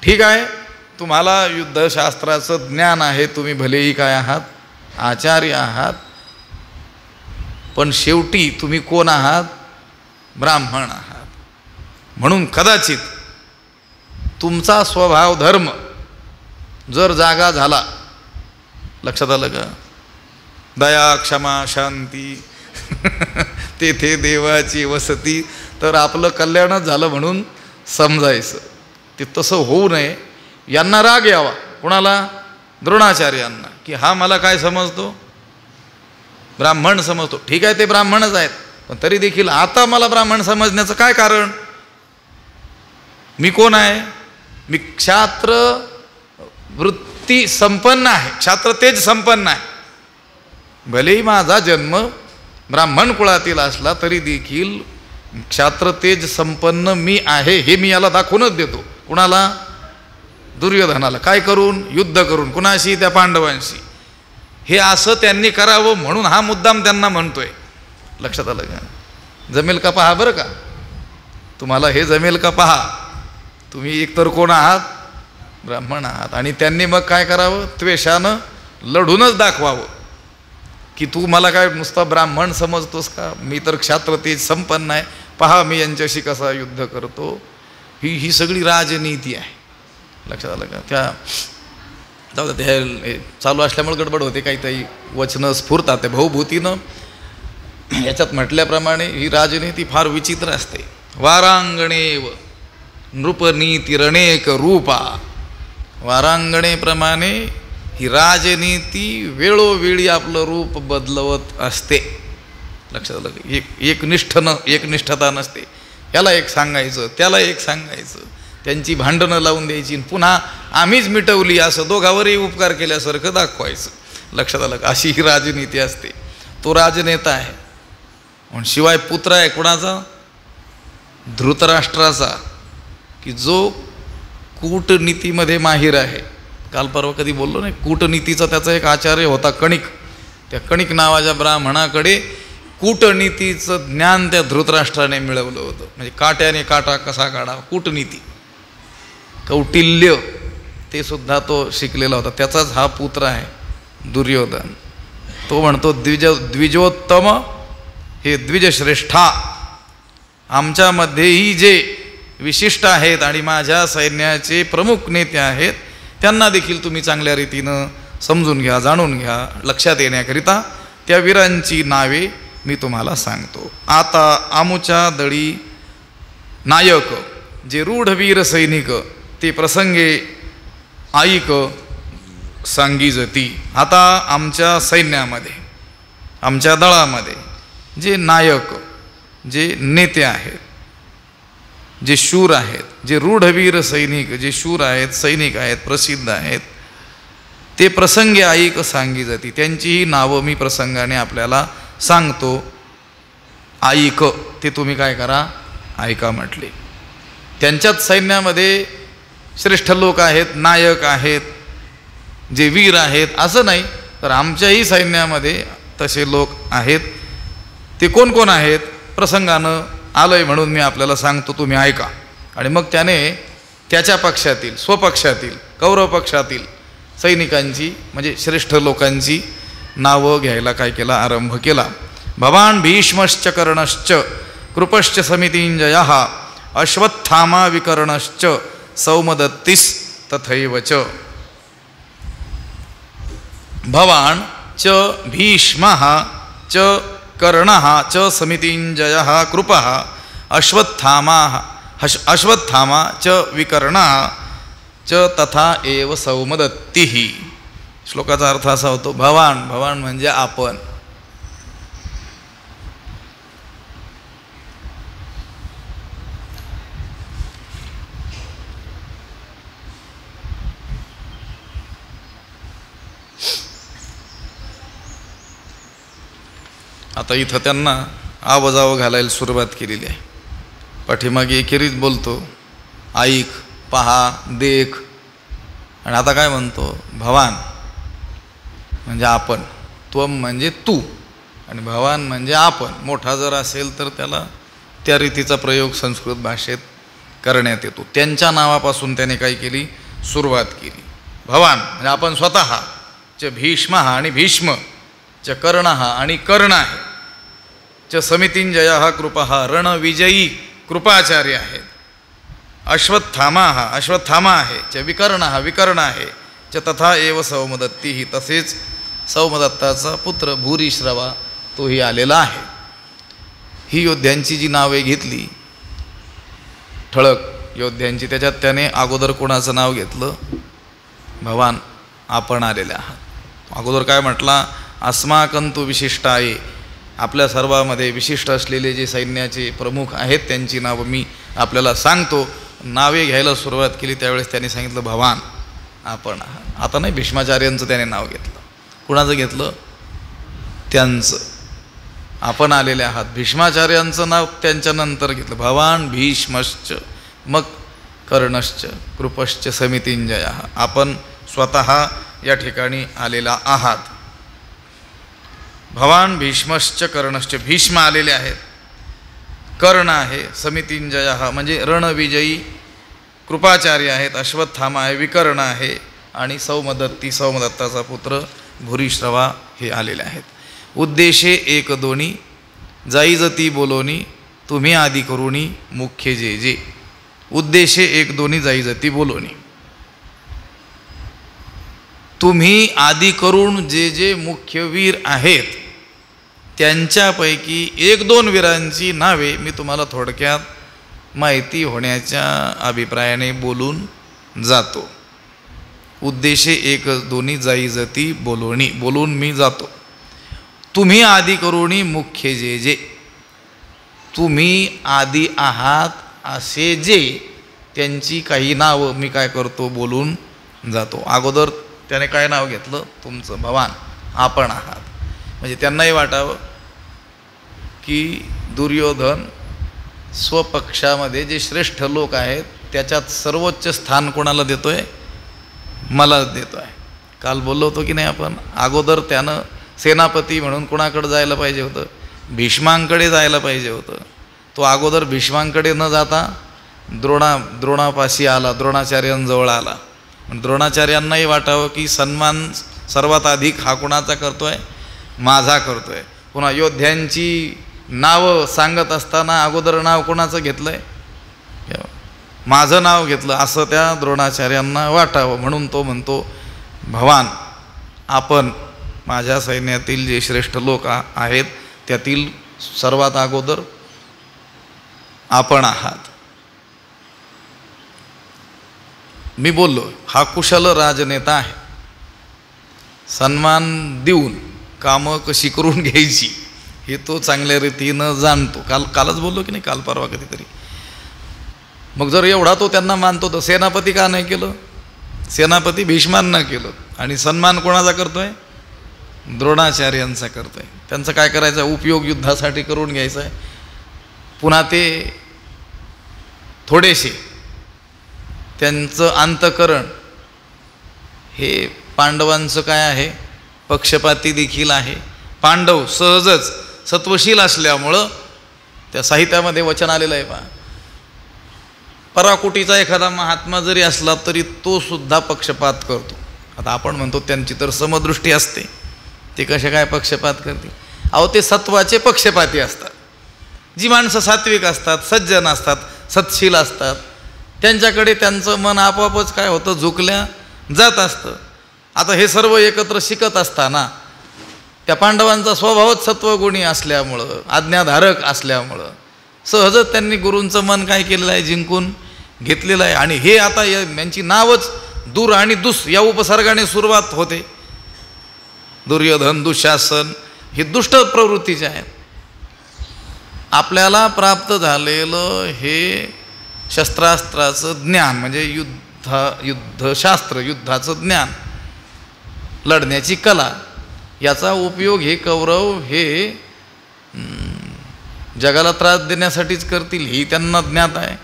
ठीक आहे, तुम्हाला युद्धशास्त्राचं ज्ञान आहे, तुम्ही भलेही काय आहात? आचार्य आहात, पण शेवटी तुम्ही कोण आहात? ब्राह्मण आहात. म्हणून कदाचित तुमचा स्वभाव धर्म जर जागा झाला, लक्षात आलं का? दया, क्षमा, शांती तेथे देवाची वसती, तर आपलं कल्याणच झालं म्हणून समजायचं. ते तसं होऊ नये. यांना राग यावा. कोणाला? द्रोणाचार्यांना, की हा मला काय समजतो? ब्राह्मण समजतो. ठीक आहे, ते ब्राह्मणच आहेत, पण तरी देखील आता मला ब्राह्मण समजण्याचं काय कारण? मी कोण आहे? मी क्षात्र वृत्ती संपन्न आहे, क्षात्र तेज संपन्न आहे. भलेही माझा जन्म ब्राह्मण कुळातील असला तरी देखील क्षात्र तेज संपन्न मी आहे, हे मी याला दाखवूनच देतो. कुणाला? दुर्योधनाला. काय करून? युद्ध करून. कुणाशी? त्या पांडवांशी. हे असं त्यांनी करावं म्हणून हा मुद्दाम त्यांना म्हणतोय. लक्षात आलं का? जमेल का पहा बरं का, तुम्हाला हे जमेल का पहा. तुम्ही एकतर कोण आहात? ब्राह्मण आहात. आणि त्यांनी मग काय करावं? त्वेषानं लढूनच दाखवावं की तू मला काय नुसता ब्राह्मण समजतोस का, मी तर क्षात्रतेज संपन्न आहे, पहा मी यांच्याशी कसा युद्ध करतो. ही सगळी राजनीती आहे. लक्षात आलं का? त्या जाऊ द्या, हे चालू असल्यामुळे गडबड होते, काहीतरी वचनं स्फुरतात ते भाऊभूतीनं. याच्यात म्हटल्याप्रमाणे ही राजनीती फार विचित्र असते. वारांगणेव नृपनीतिरणेक रूपा. वारांगणेप्रमाणे ही राजनीती वेळोवेळी आपलं रूप बदलवत असते. लक्षात आलं? एकनिष्ठता नसते. याला एक सांगायचं, त्याला एक सांगायचं, त्यांची भांडणं लावून द्यायची, पुन्हा आम्हीच मिटवली असं दोघावरही उपकार केल्यासारखं दाखवायचं. लक्षात आलं का? अशी ही राजनीती असते. तो राजनेता आहे. म्हणून शिवाय पुत्र आहे कोणाचा? धृतराष्ट्राचा, की जो कूटनीतीमध्ये माहीर आहे. काल परवा कधी बोललो नाही, कूटनीतीचा त्याचा एक आचार्य होता कणिक. त्या कणिक नावाच्या ब्राह्मणाकडे कूटनीतीचं ज्ञान त्या धृतराष्ट्राने मिळवलं होतं. म्हणजे काट्याने काटा कसा काढा, कूटनीती, कौटिल्य, ते सुद्धा तो शिकलेला होता. त्याचाच हा पुत्र आहे दुर्योधन. तो म्हणतो द्विजोत्तम हे द्विजश्रेष्ठा, आमच्यामध्येही जे विशिष्ट आहेत आणि माझ्या सैन्याचे प्रमुख नेते आहेत त्यांना देखील तुम्ही चांगल्या रीतीनं समजून घ्या, जाणून घ्या. लक्षात येण्याकरिता त्या वीरांची नावे मी तुम्हाला सांगतो. आता आमुच्या दळी नायक जे रूढवीर सैनिक ते प्रसंगे ऐक सांगीजती. आता आमच्या सैन्यामध्ये, आमच्या दळामध्ये जे नायक, जे नेते आहेत, जे शूर आहेत, जे रूढवीर सैनिक, जे शूर आहेत, सैनिक आहेत, प्रसिद्ध आहेत, ते प्रसंगे ऐक सांगीजती. त्यांचीही नावं मी प्रसंगाने आपल्याला सांगतो. ऐक, ते तुम्ही काय करा, ऐका म्हटले. त्यांच्याच सैन्यामध्ये श्रेष्ठ लोक आहेत, नायक आहेत, जे वीर आहेत असं नाही, तर आमच्याही सैन्यामध्ये तसे लोक आहेत. ते कोण कोण आहेत प्रसंगानं आलंय म्हणून मी आपल्याला सांगतो, तुम्ही ऐका. आणि मग त्याने त्याच्या पक्षातील, स्वपक्षातील, कौरव पक्षातील सैनिकांची म्हणजे श्रेष्ठ लोकांची नावं घ्यायला काय केला, आरंभ केला. भवान भीष्मश्च कर्णश्च कृपश्च समितिंजयः अश्वत्थामा विकर्णश्च सौमदत्तिस् तथैवच. भवान च भीष्मः च कर्णः च समितिंजयः कृपः अश्वत्थामा च विकर्णः च तथा एव सौमदत्तिः. श्लोकाचा अर्थ असा होतो, भवान, भवान म्हणजे आपण. आता इथं त्यांना आवजावं घालायला सुरुवात केलेली आहे. पाठीमागे एकेरीच बोलतो, ऐक, पहा, देख, आणि आता काय म्हणतो, भवान म्हणजे आपण, त्वम म्हणजे तू, आणि भवान म्हणजे आपण. मोठा जर असेल तर त्याला त्या रीतीचा प्रयोग संस्कृत भाषेत करण्यात येतो. त्यांच्या नावापासून त्याने काय केली, सुरुवात केली. भवान म्हणजे आपण स्वतः, च भीष्म आणि भीष्म, च कर्ण आणि कर्ण आहे, च समितिंजय कृपः रणविजयी कृपाचार्य आहेत, अश्वत्थामा आहे, च विकर्ण विकर्ण आहे, च तथा एव सौमदत्ती, तसेच सौमदत्ताचा पुत्र भूरिश्रवा तोही आलेला आहे. ही योद्ध्यांची जी नावे घेतली, ठळक योद्ध्यांची, त्याच्यात त्याने अगोदर कोणाचं नाव घेतलं, भवान, आपण आलेले आहात. अगोदर काय म्हटला, अस्माकंतु विशिष्टाये, आपल्या सर्वामध्ये विशिष्ट असलेले जे सैन्याचे प्रमुख आहेत त्यांची नावं मी आपल्याला सांगतो. नावे घ्यायला सुरुवात केली त्यावेळेस त्याने सांगितलं, भवान, आपण आहात. आता नाही, भीष्माचार्यांचं त्याने नाव घेतलं. कुणाचं घेतलं, त्यांचं, आपण आलेले आहात. भीष्माचार्यांचं नाव त्यांच्यानंतर घेतलं, भवान भीष्मश्च, मग कर्णश्च कृपश्च समितिंजय, आपण स्वतः या ठिकाणी आलेला आहात. भवान भीष्मश्च कर्णश्च, भीष्म आलेले आहेत, कर्ण आहे, समितिंजय म्हणजे रणविजयी कृपाचार्य आहेत, अश्वत्थामा आहे, विकर्ण आहे, आणि सौमदत्ती, सौमदत्ताचा पुत्र भूरिश्रवा हे आलेले आहेत. उद्देशे एक दोन्ही जाईजती बोलोनी तुम्ही आदी करुणी मुख्य जे जे. उद्देशे एक दोन्ही जाईजती बोलोनी. तुम्ही आदी करून जे जे मुख्य वीर आहेत त्यांच्यापैकी एक दोन वीरांची नावे मी तुम्हाला थोडक्यात माहिती होण्याच्या अभिप्रायाने बोलून जातो. उद्देशे एक दोन्ही जाईजती बोलोणी बोलून मी जातो. तुम्ही आदी करुणी मुख्य जे जे. तुम्ही आदी आहात असे जे त्यांची काही नावं मी काय करतो बोलून जातो. अगोदर त्याने काय नाव घेतलं? तुमचं भवान, आपण आहात. म्हणजे त्यांनाही वाटावं की दुर्योधन स्वपक्षामध्ये जे श्रेष्ठ लोक आहेत त्याच्यात सर्वोच्च स्थान कोणाला देतोय? मला देतो आहे. काल बोललो होतो की नाही आपण, अगोदर त्यानं सेनापती म्हणून कोणाकडे जायला पाहिजे होतं? भीष्मांकडे जायला पाहिजे होतं. तो अगोदर भीष्मांकडे न जाता द्रोणापाशी आला, द्रोणाचार्यांजवळ आला. द्रोणाचार्यांनाही वाटावं की सन्मान सर्वात अधिक हा कोणाचा करतोय? माझा करतोय. पुन्हा योद्ध्यांची नावं सांगत असताना अगोदर नाव कोणाचं घेतलंय? माझं नाव घेतलं असं त्या द्रोणाचार्यांना वाटावं. म्हणून तो म्हणतो भवान, आपण माझ्या सैन्यातील जे श्रेष्ठ लोक आहेत त्यातील सर्वात अगोदर आपण आहात. मी बोललो हा कुशल राजनेता आहे. सन्मान देऊन कामं कशी करून घ्यायची हे तो चांगल्या रीतीनं जाणतो. कालच बोललो की नाही, काल परवा कधीतरी. मग जर एवढा तो त्यांना मानतो तर सेनापती का नाही केलं? सेनापती भीष्मांना केलं. आणि सन्मान कोणाचा करतोय? द्रोणाचार्यांचा करतोय. त्यांचं काय करायचं? उपयोग युद्धासाठी करून घ्यायचा आहे. पुन्हा ते थोडेसे त्यांचं अंतकरण हे पांडवांचं काय आहे? पक्षपाती देखील आहे. पांडव सहजच सत्वशील असल्यामुळं त्या साहित्यामध्ये वचन आलेलं आहे पहा, पराकुटीचा एखादा महात्मा जरी असला तरी तो सुद्धा पक्षपात करतो. आता आपण म्हणतो त्यांची तर समदृष्टी असते, ते कसे काय पक्षपात करतील? अहो ते सत्वाचे पक्षपाती असतात. जी माणसं सात्विक असतात, सज्जन असतात, सत्शील असतात, त्यांच्याकडे त्यांचं मन आपोआपच काय होतं? झुकल्या जात असतं. आता हे सर्व एकत्र शिकत असताना त्या पांडवांचा स्वभावच सत्वगुणी असल्यामुळं, आज्ञाधारक असल्यामुळं सहजच त्यांनी गुरूंचं मन काय केलेलं आहे? जिंकून घेतलेलं आहे. आणि हे आता यांची नावच दूर आणि दुस या उपसर्गाने सुरुवात होते. दुर्योधन, दुःशासन हे दुष्ट प्रवृत्तीचे आहेत. आपल्याला प्राप्त झालेलं हे शस्त्रास्त्राचं ज्ञान म्हणजे युद्धशास्त्र, युद्धाचं ज्ञान, लढण्याची कला, याचा उपयोग हे कौरव हे जगाला त्रास देण्यासाठीच करतील ही त्यांना ज्ञात आहे.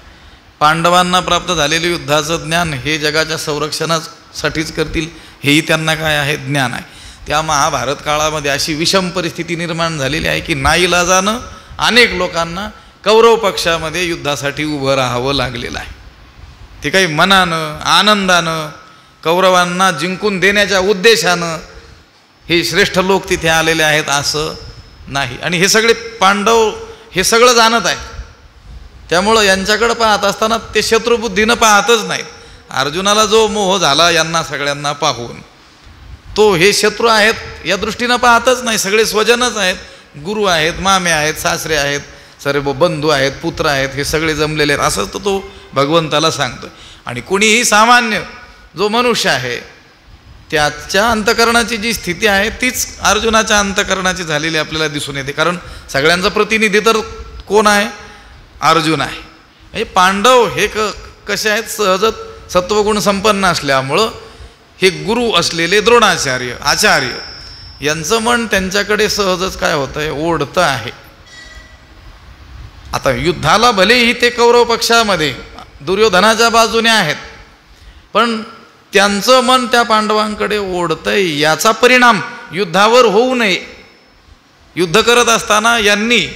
पांडवांना प्राप्त झालेले युद्धाचं ज्ञान हे जगाच्या संरक्षणासाठीच करतील हेही त्यांना काय आहे? ज्ञान आहे. त्या महाभारत काळामध्ये अशी विषम परिस्थिती निर्माण झालेली आहे की नाईलाजानं अनेक लोकांना कौरव पक्षामध्ये युद्धासाठी उभं राहावं लागलेलं आहे. ते काही मनानं आनंदानं कौरवांना जिंकून देण्याच्या उद्देशानं हे श्रेष्ठ लोक तिथे आलेले आहेत असं नाही. आणि हे सगळे पांडव हे सगळं जाणत आहे. त्यामुळं यांच्याकडं पाहत असताना ते शत्रुबुद्धीनं पाहतच नाहीत. अर्जुनाला जो मोह झाला यांना सगळ्यांना पाहून, तो हे शत्रू आहेत या दृष्टीनं पाहतच नाही. सगळे स्वजनच आहेत, गुरु आहेत, मामे आहेत, सासरे आहेत, सर्व बंधू आहेत, पुत्र आहेत, हे सगळे जमलेले आहेत असंच तो भगवंताला सांगतो. आणि कुणीही सामान्य जो मनुष्य आहे त्याच्या अंतकरणाची जी स्थिती आहे तीच अर्जुनाच्या अंतकरणाची झालेली आपल्याला दिसून येते. कारण सगळ्यांचं प्रतिनिधी तर कोण आहे? अर्जुन आहे. म्हणजे पांडव हे कसे आहेत? सहजच सत्वगुण संपन्न असल्यामुळं हे गुरु असलेले द्रोणाचार्य, आचार्य यांचं मन त्यांच्याकडे सहजच काय होतं आहे? ओढतं आहे. आता युद्धाला भलेही ते कौरव पक्षामध्ये दुर्योधनाच्या बाजूने आहेत, पण त्यांचं मन त्या पांडवांकडे ओढतंय. याचा परिणाम युद्धावर होऊ नये. युद्ध करत असताना यांनी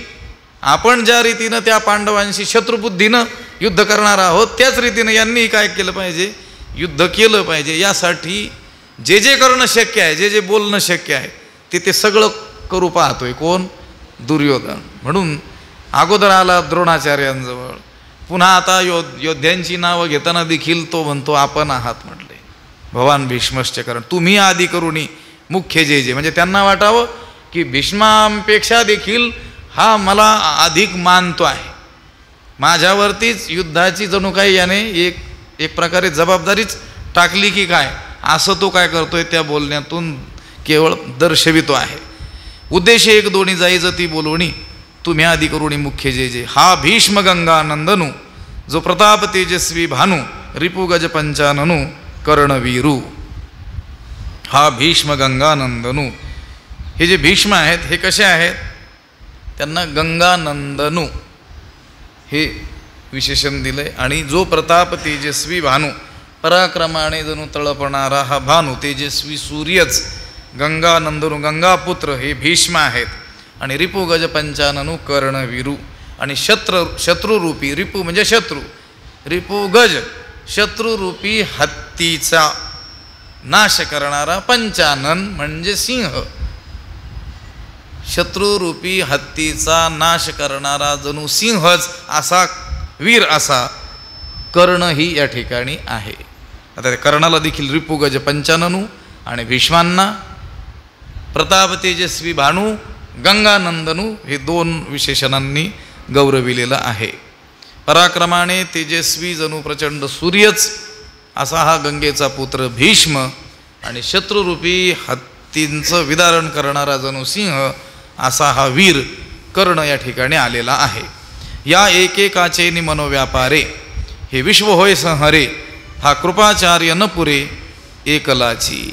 आपण ज्या रीतीनं त्या पांडवांशी शत्रुबुद्धीनं युद्ध करणार आहोत त्याच रीतीनं यांनी काय केलं पाहिजे? युद्ध केलं पाहिजे. यासाठी जे जे करणं शक्य आहे, जे जे बोलणं शक्य आहे, ते सगळं करू पाहतोय. कोण? दुर्योधन. म्हणून अगोदर आला द्रोणाचार्यांजवळ, पुन्हा आता योद्ध्यांची नावं घेताना देखील तो म्हणतो आपण आहात म्हटले. भवान भीष्मश्च करण, तुम्ही आदी करुणी मुख्य जे जे. म्हणजे त्यांना वाटावं की भीष्मांपेक्षा देखील हा मला अधिक मानतो आहे, माझ्यावरतीच युद्धाची जणू काही याने एक प्रकारे जबाबदारीच टाकली की काय, असं तो काय करतोय त्या बोलण्यातून केवळ दर्शवितो आहे. उद्देश एक दोन्ही जाईज ती बोलवणी, तुम्ही आदी करुणी मुख्य जे जे. हा भीष्म गंगा नंदनू, जो प्रताप तेजस्वी भानू, रिपू गज पंचाननू कर्णवीरू. हा भीष्म गंगानंदनू. हे जे भीष्म आहेत हे कसे आहेत? त्यांना गंगानंदनू हे विशेषण दिलंय. आणि जो प्रताप तेजस्वी भानू, पराक्रमाने जणू तळपणारा हा भानू, तेजस्वी सूर्यच गंगानंदनू, गंगापुत्र हे भीष्म आहेत. आणि रिपू गज पंचाननू कर्णवीरू. आणि शत्रुरूपी, रिपू म्हणजे शत्रू, रिपू गज शत्रुरूपी हत्तीचा नाश करणारा, पंचानन म्हणजे सिंह, शत्रुरूपी हत्तीचा नाश करणारा जणू सिंहच असा वीर असा कर्ण ही या ठिकाणी आहे. आता कर्णाला देखील रिपू गज पंचाननू आणि भीष्मांना प्रताप तेजस्वी भानू, गंगानंदनू हे दोन विशेषणांनी गौरविलेलं आहे. पराक्रमाने तेजस्वी जणू प्रचंड सूर्यच असा हा गंगेचा पुत्र भीष्म, आणि शत्रुरूपी हत्तींचं विदारण करणारा जणू सिंह असा हा वीर कर्ण या ठिकाणी आलेला आहे. या एकेकाचे नि मनोव्यापारे, हे विश्व होय संहरे, हा कृपाचार्य न पुरे एकलाची.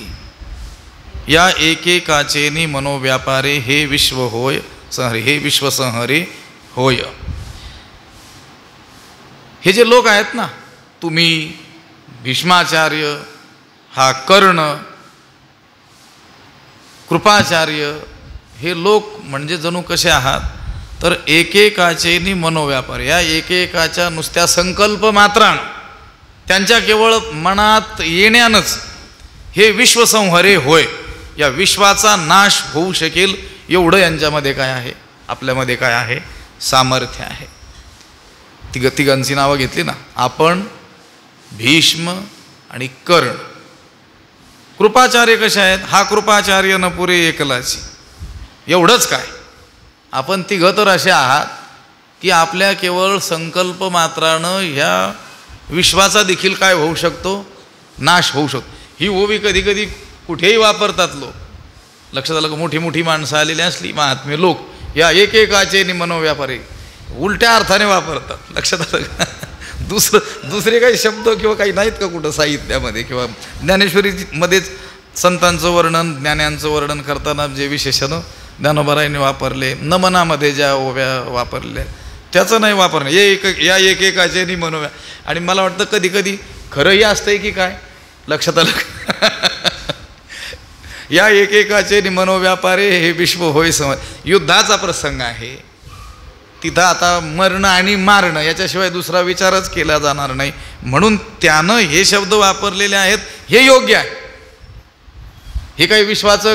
या एकेकाचे नि मनोव्यापारे, हे विश्व होय संहरे, हे विश्व संहरे होय. हे जे लोक आहेत ना, तुम्ही, भीष्माचार्य, हा कर्ण, कृपाचार्य, हे लोक म्हणजे जणू कसे आहात तर एकेकाचे नि मनोव्यापार. या एकेकाच्या नुसत्या संकल्प मात्रानं, त्यांच्या केवळ मनात येण्यानंच हे विश्वसंहरे होय, या विश्वाचा नाश होऊ शकेल एवढं यांच्यामध्ये काय आहे, आपल्यामध्ये काय आहे, सामर्थ्य आहे. तिघांची नावं घेतली ना आपण, भीष्म आणि कर्ण. कृपाचार्य कसे आहेत? हा कृपाचार्य न पुरे एकलाची. एवढंच काय, आपण तिघं तर असे आहात की आपल्या केवळ संकल्प मात्रानं ह्या विश्वाचा देखील काय होऊ शकतो, नाश होऊ शकतो. ही ओवी कधी कधी कुठेही वापरतात लोक. लक्षात आलं का? मोठी मोठी माणसं आलेली असली, महात्मे लोक, या एकेकाचे नि मनोव्यापारी उलट्या अर्थाने वापरतात. लक्षात आलं का? दुसरे काही शब्द किंवा काही नाहीत का कुठं साहित्यामध्ये? किंवा ज्ञानेश्वरीमध्येच संतांचं वर्णन, ज्ञानांचं वर्णन करताना जे विशेषण ज्ञानोबारायांनी वापरले, नमनामध्ये ज्या ओव्या वापरल्या त्याचं नाही वापरणं. या एकेकाचे नि मनोव्या. आणि मला वाटतं कधी कधी खरंही असतंय की काय, लक्षात आलं का? या एकेकाचे नि मनोव्यापारे, हे विश्व होय समज. युद्धाचा प्रसंग आहे तिथं, आता मरणं आणि मारणं याच्याशिवाय दुसरा विचारच केला जाणार नाही. म्हणून त्यानं हे शब्द वापरलेले आहेत, हे योग्य आहे. हे काही विश्वाचं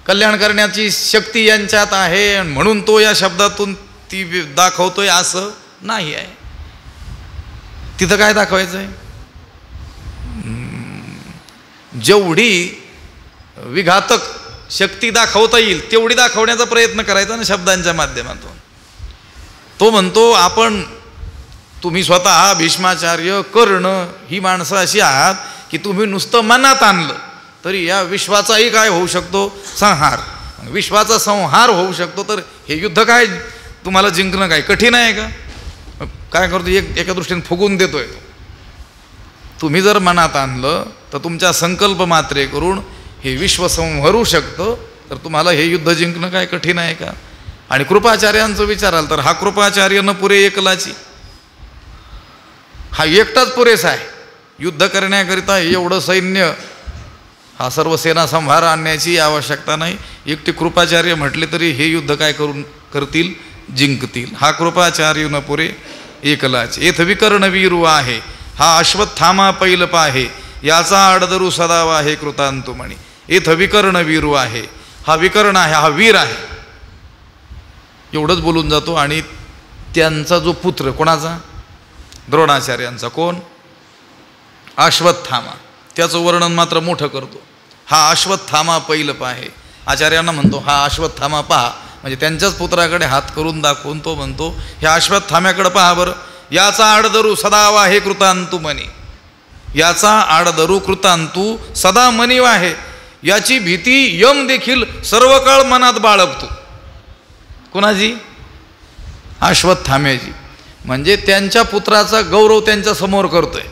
कल्याण करण्याची शक्ती यांच्यात आहे म्हणून तो या शब्दातून ती दाखवतोय असं नाही आहे. तिथं काय दाखवायचं आहे? जेवढी विघातक शक्ती दाखवता येईल तेवढी दाखवण्याचा प्रयत्न करायचा ना शब्दांच्या माध्यमातून. तो म्हणतो आपण, तुम्ही स्वतः भीष्माचार्य, कर्ण ही माणसं अशी आहात की तुम्ही नुसतं मनात आणलं तरी या विश्वाचाही काय होऊ शकतो, संहार. विश्वाचा संहार होऊ शकतो. तर हे युद्ध काय तुम्हाला जिंकणं काय कठीण आहे का? काय करतो, एका दृष्टीने फुगून देतोय. तुम्ही जर मनात आणलं तर तुमच्या संकल्प मात्रे करून हे विश्व संहरू शकतं. तर तुम्हाला हे युद्ध जिंकणं काय कठीण आहे का? आणि कृपाचार्यांचं विचाराल तर हा कृपाचार्य न पुरे एकलाची, हा एकटाच पुरेसा आहे युद्ध करण्याकरिता. एवढं सैन्य, हा सर्व सेना संहार आणण्याची आवश्यकता नाही. एकटे कृपाचार्य म्हटले तरी हे युद्ध काय करतील, जिंकतील. हा कृपाचार्य न पुरे एकलाच. येथ विकर्ण वीरू आहे, हा अश्वत्थामा पैल पाहे, याचा आडदरू सदावा हे कृतांतुमणी. इथं विकर्ण वीरू आहे, हा विकर्ण आहे, हा वीर आहे. एवढंच बोलून जातो. आणि त्यांचा जो पुत्र, कोणाचा? द्रोणाचार्यांचा. कोण? अश्वत्थामा. त्याचं वर्णन मात्र मोठं करतो. हा अश्वत्थामा पैलप आहे. आचार्यांना म्हणतो हा अश्वत्थामा पहा, म्हणजे त्यांच्याच पुत्राकडे हात करून दाखवून तो म्हणतो ह्या अश्वत्थाम्याकडे पहा बरं. याचा आडदरू सदावा हे कृतांतुमणी. याचा आडदरू कृतांतू सदा मनीव आहे. याची भीती यम देखील सर्व काळ मनात बाळगतो. कोणाची? अश्वत्थाम्याची. म्हणजे त्यांच्या पुत्राचा गौरव त्यांच्या समोर करतोय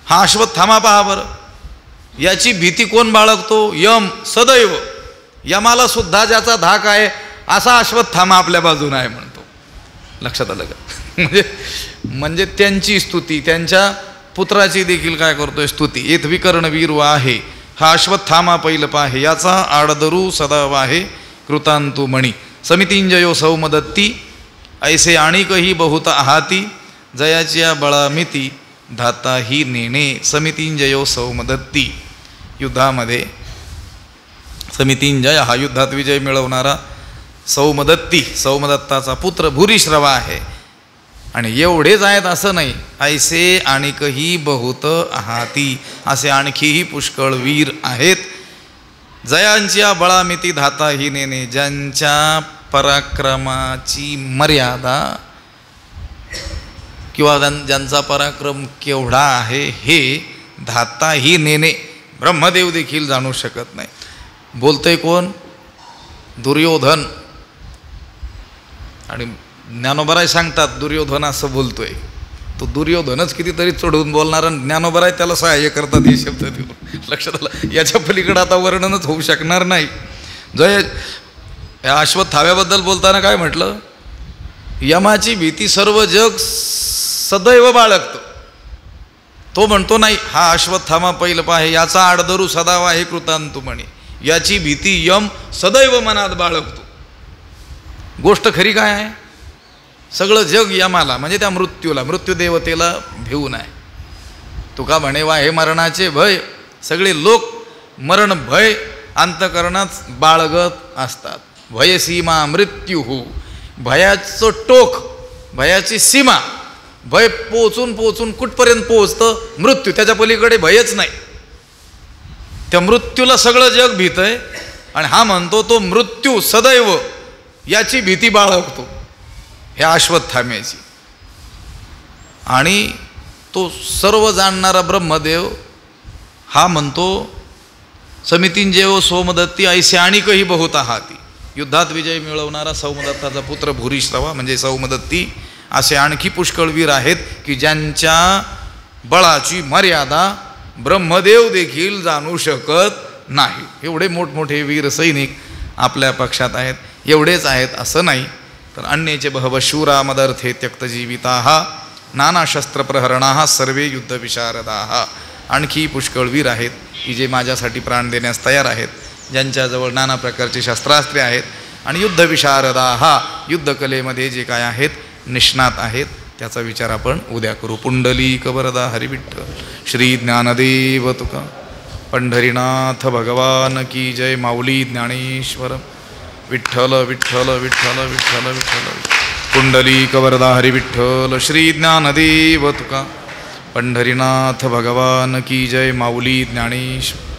हा अश्वत्थामा. पहा बरं, याची भीती कोण बाळगतो? यम. सदैव यमाला सुद्धा ज्याचा धाक आहे असा अश्वत्थामा आपल्या बाजूने आहे म्हणतो. लक्षात आलं का? म्हणजे त्यांची स्तुती, त्यांच्या पुत्राची देखील काय करतोय? स्तुती. येथ विकर्ण वीरू आहे, हा अश्वत्थामा पैलप आहे. याचा आडदरू सदाव आहे कृतांतुमणी. समितिंजयो सौमदत्ती ऐसे आणिकही बहुत आहाती. जयाच्या बळामिती धाता ही नेणे. समितिंजयो सौमदत्ती. युद्धामध्ये समितिंजय हा युद्धात विजय मिळवणारा सौमदत्ती, सौमदत्ताचा पुत्र भूरिश्रवा आहे. आणि एवढेच आहेत असं नाही, ऐसे आणिकही बहुत आहाती, असे आणखीही पुष्कळ वीर आहेत. जयांच्या बळामिती धाता ही नेणे. ज्यांच्या पराक्रमाची मर्यादा किंवा ज्यांचा पराक्रम केवढा आहे हे धाता ही नेणे ब्रह्मदेव देखील जाणू शकत नाही. बोलतोय कोण? दुर्योधन. आणि ज्ञानोबराय सांगतात दुर्योधन असं बोलतोय. तो दुर्योधनच कितीतरी चढवून बोलणार आणि ज्ञानोबराय त्याला सहाय्य करतात हे शब्द देऊन. लक्षात आलं? याच्या पलीकडे आता वर्णनच होऊ शकणार नाही. जय या अश्वत्थाम्याबद्दल बोलताना काय म्हटलं? यमाची भीती सर्व जग सदैव बाळगतो. तो म्हणतो नाही, हा अश्वत्थामा पैलप आहे, याचा आडदरू सदावा हे कृतांतुमणी. याची भीती यम सदैव मनात बाळगतो. गोष्ट खरी काय आहे? सगळं जग यमाला म्हणजे त्या मृत्यूला, मृत्यूदेवतेला भिवून आहे. तुका म्हणे वा हे मरणाचे भय. सगळे लोक मरण भय अंतकरणात बाळगत असतात. भयसीमा मृत्यू. भयाचं टोक, भयाची सीमा. भय पोचून पोचून कुठपर्यंत पोचतं? मृत्यू. त्याच्या पलीकडे भयच नाही. त्या मृत्यूला सगळं जग भीतय आणि हा म्हणतो तो मृत्यू सदैव याची भीती बाळगतो, ह्या अश्वत्थाम्याची. आणि तो सर्व जाणणारा ब्रह्मदेव हा म्हणतो समितिंजयो सोमदत्ती ऐसे आणिकही बहुत आहाती. युद्धात विजय मिळवणारा सौमदत्ताचा पुत्र भूरिश्रवा म्हणजे सौमदत्ती असे आणखी पुष्कळ वीर आहेत की ज्यांच्या बळाची मर्यादा ब्रह्मदेव देखील जाणू शकत नाही. एवढे मोठमोठे वीर सैनिक आपल्या पक्षात आहेत. एवढेच आहेत असं नाही, तर अन्येचे बहव शूरा मदर्थे त्यक्तजीविताः नाना शस्त्रप्रहरणाः सर्वे युद्धविशारदाः. आणखी पुष्कळ वीर आहेत की जे माझ्यासाठी प्राण देण्यास तयार आहेत, ज्यांच्याजवळ नाना प्रकारची शस्त्रास्त्रे आहेत आणि युद्धविशारदाः युद्धकलेमध्ये जे काय आहेत निष्णात आहेत. त्याचा विचार आपण उद्या करू. पुंडलीक वरदा हरिविठ्ठल. श्री ज्ञानदेव तुका पंढरीनाथ भगवान की जय. माऊली ज्ञानेश्वर विठ्ठल विठ्ठल विठ्ठल विठ्ठल विठ्ठल. पुंडलीक वरदा हरिविठ्ठल. श्री ज्ञानदेव तुका पंढरीनाथ भगवान की जय. माऊली ज्ञानेश्वर.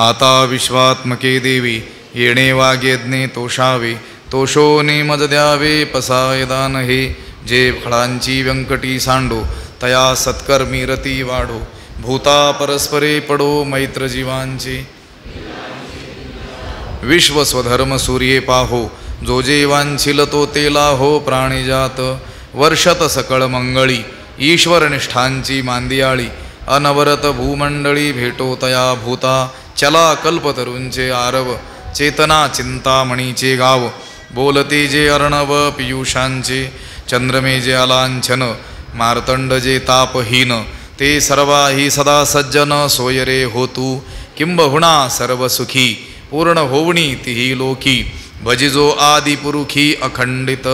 आता विश्वात्मके देवी येणे वाग्यज्ञे तोषावे. तोषोने मज द्यावे पसाय दान हे. जे फळांची व्यंकटी सांडो तया सत्कर्मी रती वाढो. भूता परस्परे पडो मैत्र जीवांचे. विश्व स्वधर्म सूर्ये पाहो. जो जे वांछिल तो तेला हो प्राणिजात. वर्षत सकळ मंगळी ईश्वर निष्ठांची मांदियाळी. अनवरत भूमंडळी भेटो तया भूता. चला कल्पतरूंचे आरव. चेतना चिंतामणीचे गाव. बोलते जे अर्णव पियुषांचे. चंद्रमे जे अलांछन मार्तंड जे तापहीन. ते सर्वाही सदा सज्जन सोयरे होतू. किंबहुना सर्व सुखी पूर्ण होवणी तिही लोकी. भजिजो आदिपुरुखी अखंडित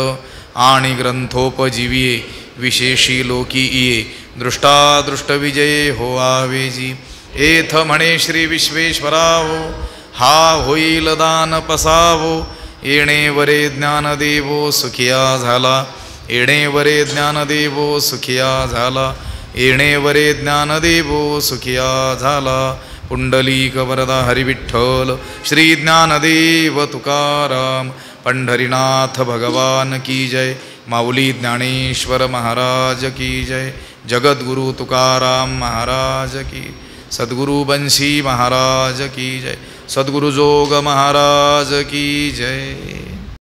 आणि ग्रंथोपजीविये. विशेषी लोकी इये दृष्टादृष्टविजयी हो आवेजी. एथ म्हणे श्री विश्वेश्वरावो, हा होईल दान पसावो. येणे वरे ज्ञानदेवो सुखिया झाला, येणे वरे ज्ञानदेवो सुखिया झाला, येणे वरे ज्ञानदेवो सुखिया झाला. पुंडलीक वरदा हरिविठ्ठल, श्री ज्ञानदेव तुकाराम, पंढरीनाथ भगवान की जय. माऊली ज्ञानेश्वर महाराज की जय. जगद्गुरु तुकाराम महाराज की, सद्गुरु बंशी महाराज की जय. सद्गुरु जोग महाराज की जय.